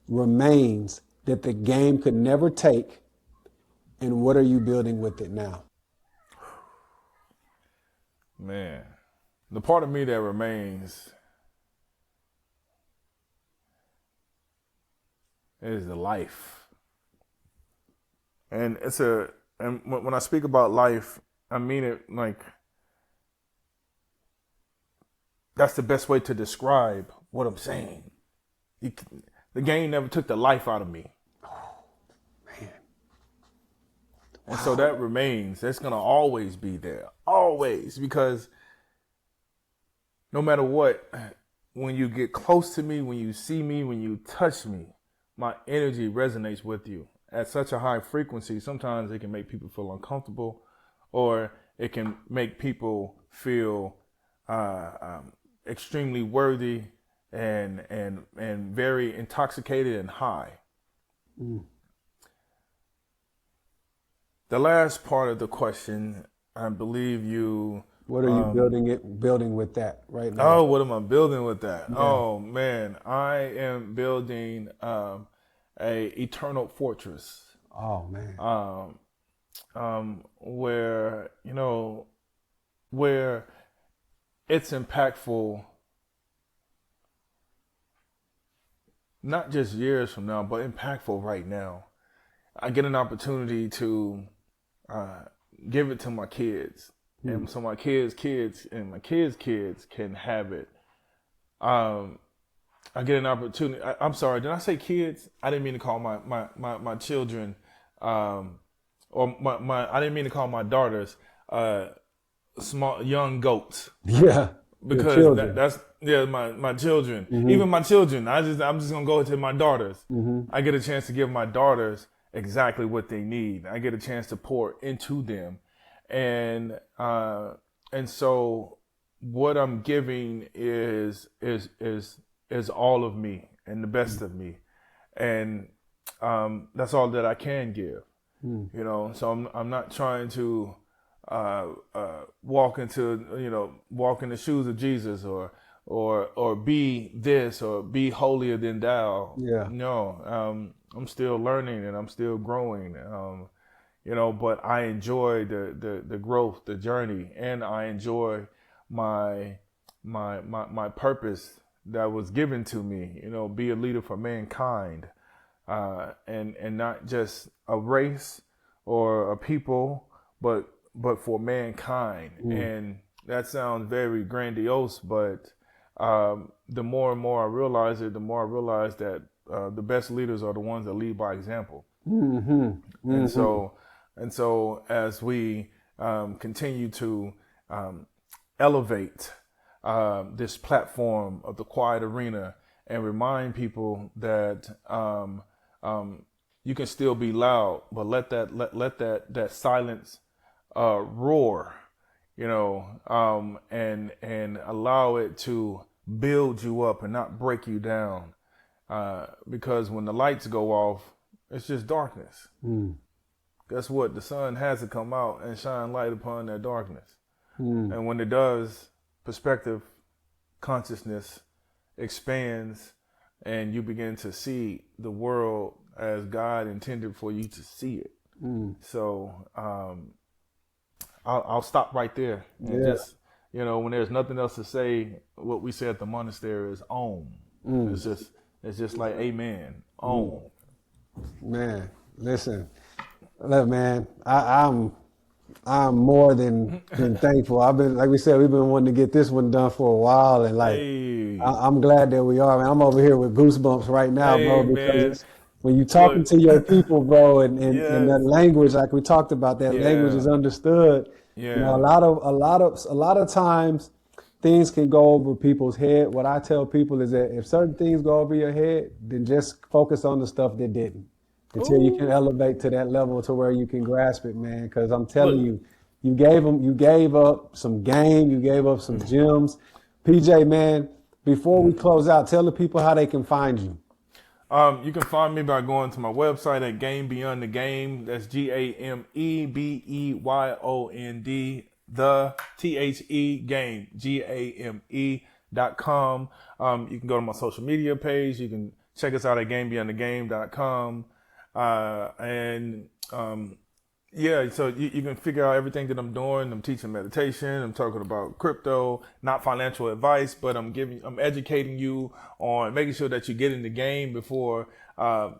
remains that the game could never take, and what are you building with it now? Man, the part of me that remains is the life. And and when I speak about life, I mean it like that's the best way to describe what I'm saying. The game never took the life out of me. Man. And so that remains. That's going to always be there. Always. Because no matter what, when you get close to me, when you see me, when you touch me, my energy resonates with you at such a high frequency. Sometimes it can make people feel uncomfortable, or it can make people feel extremely worthy and very intoxicated and high. The last part of the question, I believe you. What are you building with that right now? Oh, what am I building with that? Yeah. Oh man, I am building a eternal fortress. Oh man. Where where it's impactful, not just years from now, but impactful right now. I get an opportunity to give it to my kids. And so my kids' and my kids' kids can have it. I get an opportunity. I'm sorry, did I say kids? I didn't mean to call my children, I didn't mean to call my daughters small young goats. Yeah. Because that's my children. Even my children. I'm just gonna go to my daughters. I get a chance to give my daughters exactly what they need. I get a chance to pour into them. And so what I'm giving is all of me and the best of me, and that's all that I can give. So I'm not trying to walk in the shoes of Jesus or be this or be holier than thou. Yeah. No, I'm still learning and I'm still growing. But I enjoy the growth, the journey, and I enjoy my purpose that was given to me. Be a leader for mankind, and not just a race or a people, but for mankind. And that sounds very grandiose, but the more and more I realize it, the more I realize that the best leaders are the ones that lead by example. And so as we continue to elevate this platform of the Quiet Arena and remind people that you can still be loud, but let that silence roar. and allow it to build you up and not break you down. Because when the lights go off, it's just darkness. Guess what? The sun has to come out and shine light upon that darkness. And when it does, perspective, consciousness expands, and you begin to see the world as God intended for you to see it. So I'll stop right there. And just, when there's nothing else to say, what we say at the monastery is Om. It's just like amen. Om. Man, listen. Look, man, I'm more than thankful. I've been, like we said, we've been wanting to get this one done for a while, and I'm glad that we are. Man, I'm over here with goosebumps right now, bro, because when you're talking to your people, bro, and that language, like we talked about, that language is understood. A lot of times things can go over people's head. What I tell people is that if certain things go over your head, then just focus on the stuff that didn't. Until you can elevate to that level to where you can grasp it, man. Because I'm telling you, you gave up some game, you gave up some gems. PJ, man, before we close out, tell the people how they can find you. You can find me by going to my website at Game Beyond the Game. That's GAMEBEYOND, the THE game, GAME.com. You can go to my social media page. You can check us out at GameBeyondTheGame.com. So you can figure out everything that I'm doing. I'm teaching meditation. I'm talking about crypto, not financial advice, but I'm educating you on making sure that you get in the game before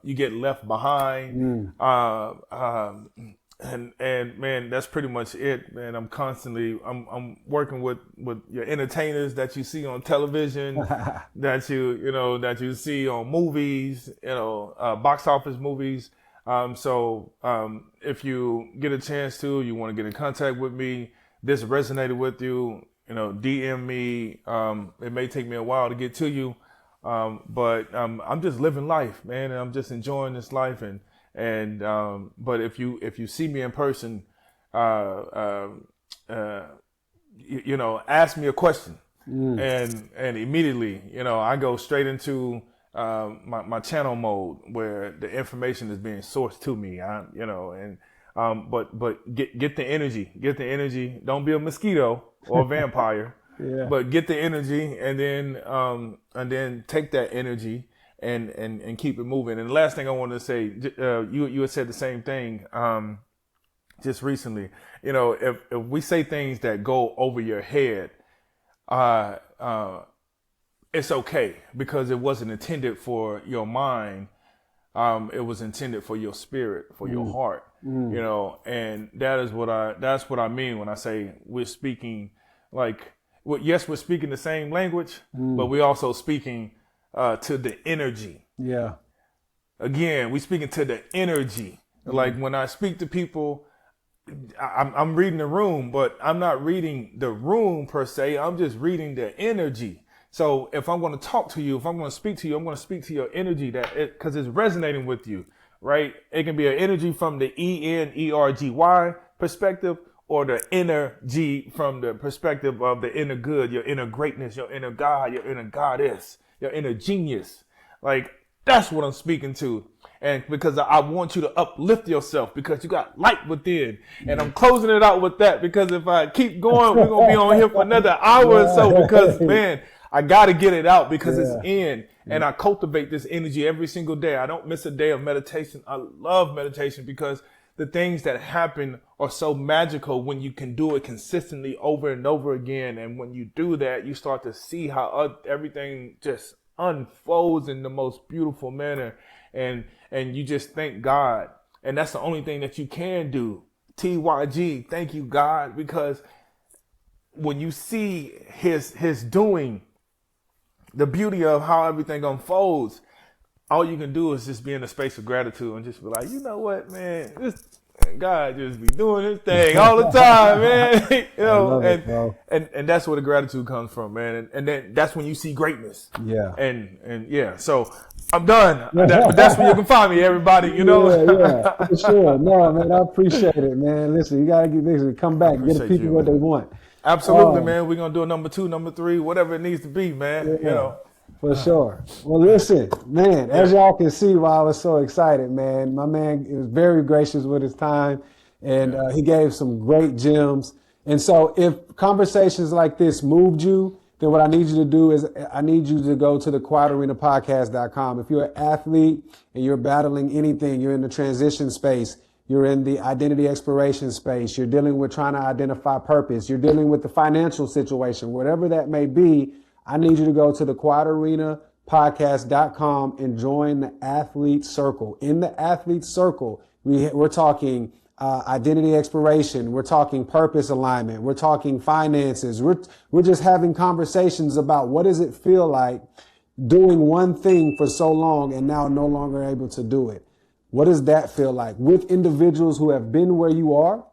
you get left behind. And man, that's pretty much it, man. I'm working with your entertainers that you see on television, that you see on movies, box office movies. So if you get a chance to, you want to get in contact with me, this resonated with you, DM me. It may take me a while to get to you, but I'm just living life, man, and I'm just enjoying this life. But if you see me in person, ask me a question, and immediately, I go straight into my channel mode where the information is being sourced to me. But get the energy. Don't be a mosquito or a vampire, but get the energy, and then take that energy and keep it moving. And the last thing I want to say, you had said the same thing just recently. If we say things that go over your head, it's okay, because it wasn't intended for your mind. It was intended for your spirit, for your heart. And that's what I mean when I say we're speaking yes, we're speaking the same language, but we're also speaking to the energy. Yeah. Again, we speaking to the energy. Like when I speak to people, I'm reading the room, but I'm not reading the room per se. I'm just reading the energy. So if I'm going to talk to you, if I'm going to speak to you, I'm going to speak to your energy because it's resonating with you, right? It can be an energy from the ENERGY perspective, or the energy from the perspective of the inner good, your inner greatness, your inner God, your inner goddess, your inner genius. Like, that's what I'm speaking to. And because I want you to uplift yourself, because you got light within. And I'm closing it out with that, because if I keep going, we're going to be on here for another hour or so, because, man, I got to get it out, because it's in. And I cultivate this energy every single day. I don't miss a day of meditation. I love meditation, because the things that happen are so magical when you can do it consistently over and over again. And when you do that, you start to see how everything just unfolds in the most beautiful manner. And you just thank God. And that's the only thing that you can do. TYG, thank you, God, because when you see his doing, the beauty of how everything unfolds, all you can do is just be in a space of gratitude and just be like, you know what, man, God just be doing his thing all the time, man. And that's where the gratitude comes from, man. And then that's when you see greatness. Yeah. And so I'm done. But that's where you can find me, everybody, you know? Yeah, for sure. No, man, I appreciate it, man. Listen, you got to get this and come back, get the people what they want. Absolutely, man. We're going to do a number 2, number 3, whatever it needs to be, man, you know. For sure. Well, listen, man, as y'all can see why I was so excited, man, my man was very gracious with his time, and he gave some great gems. And so if conversations like this moved you, then what I need you to do is I need you to go to the quietarenapodcast.com. If you're an athlete and you're battling anything, you're in the transition space, you're in the identity exploration space, you're dealing with trying to identify purpose, you're dealing with the financial situation, whatever that may be, I need you to go to the quietarenapodcast.com and join the athlete circle. In the athlete circle, we're talking identity exploration. We're talking purpose alignment. We're talking finances. We're just having conversations about what does it feel like doing one thing for so long and now no longer able to do it. What does that feel like with individuals who have been where you are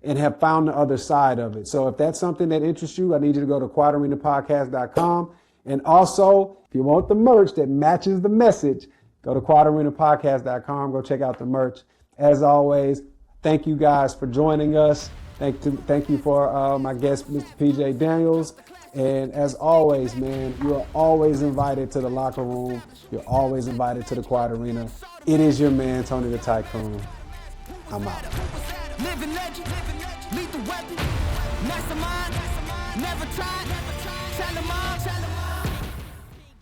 and have found the other side of it? So if that's something that interests you, I need you to go to quietarenapodcast.com. And also, if you want the merch that matches the message, go to quietarenapodcast.com. Go check out the merch. As always, thank you guys for joining us. Thank you for my guest, Mr. PJ Daniels. And as always, man, you are always invited to the locker room. You're always invited to the Quiet Arena. It is your man, Tony the Tycoon. I'm out. Living legend, lethal weapon, mastermind, never tried, tell 'em all.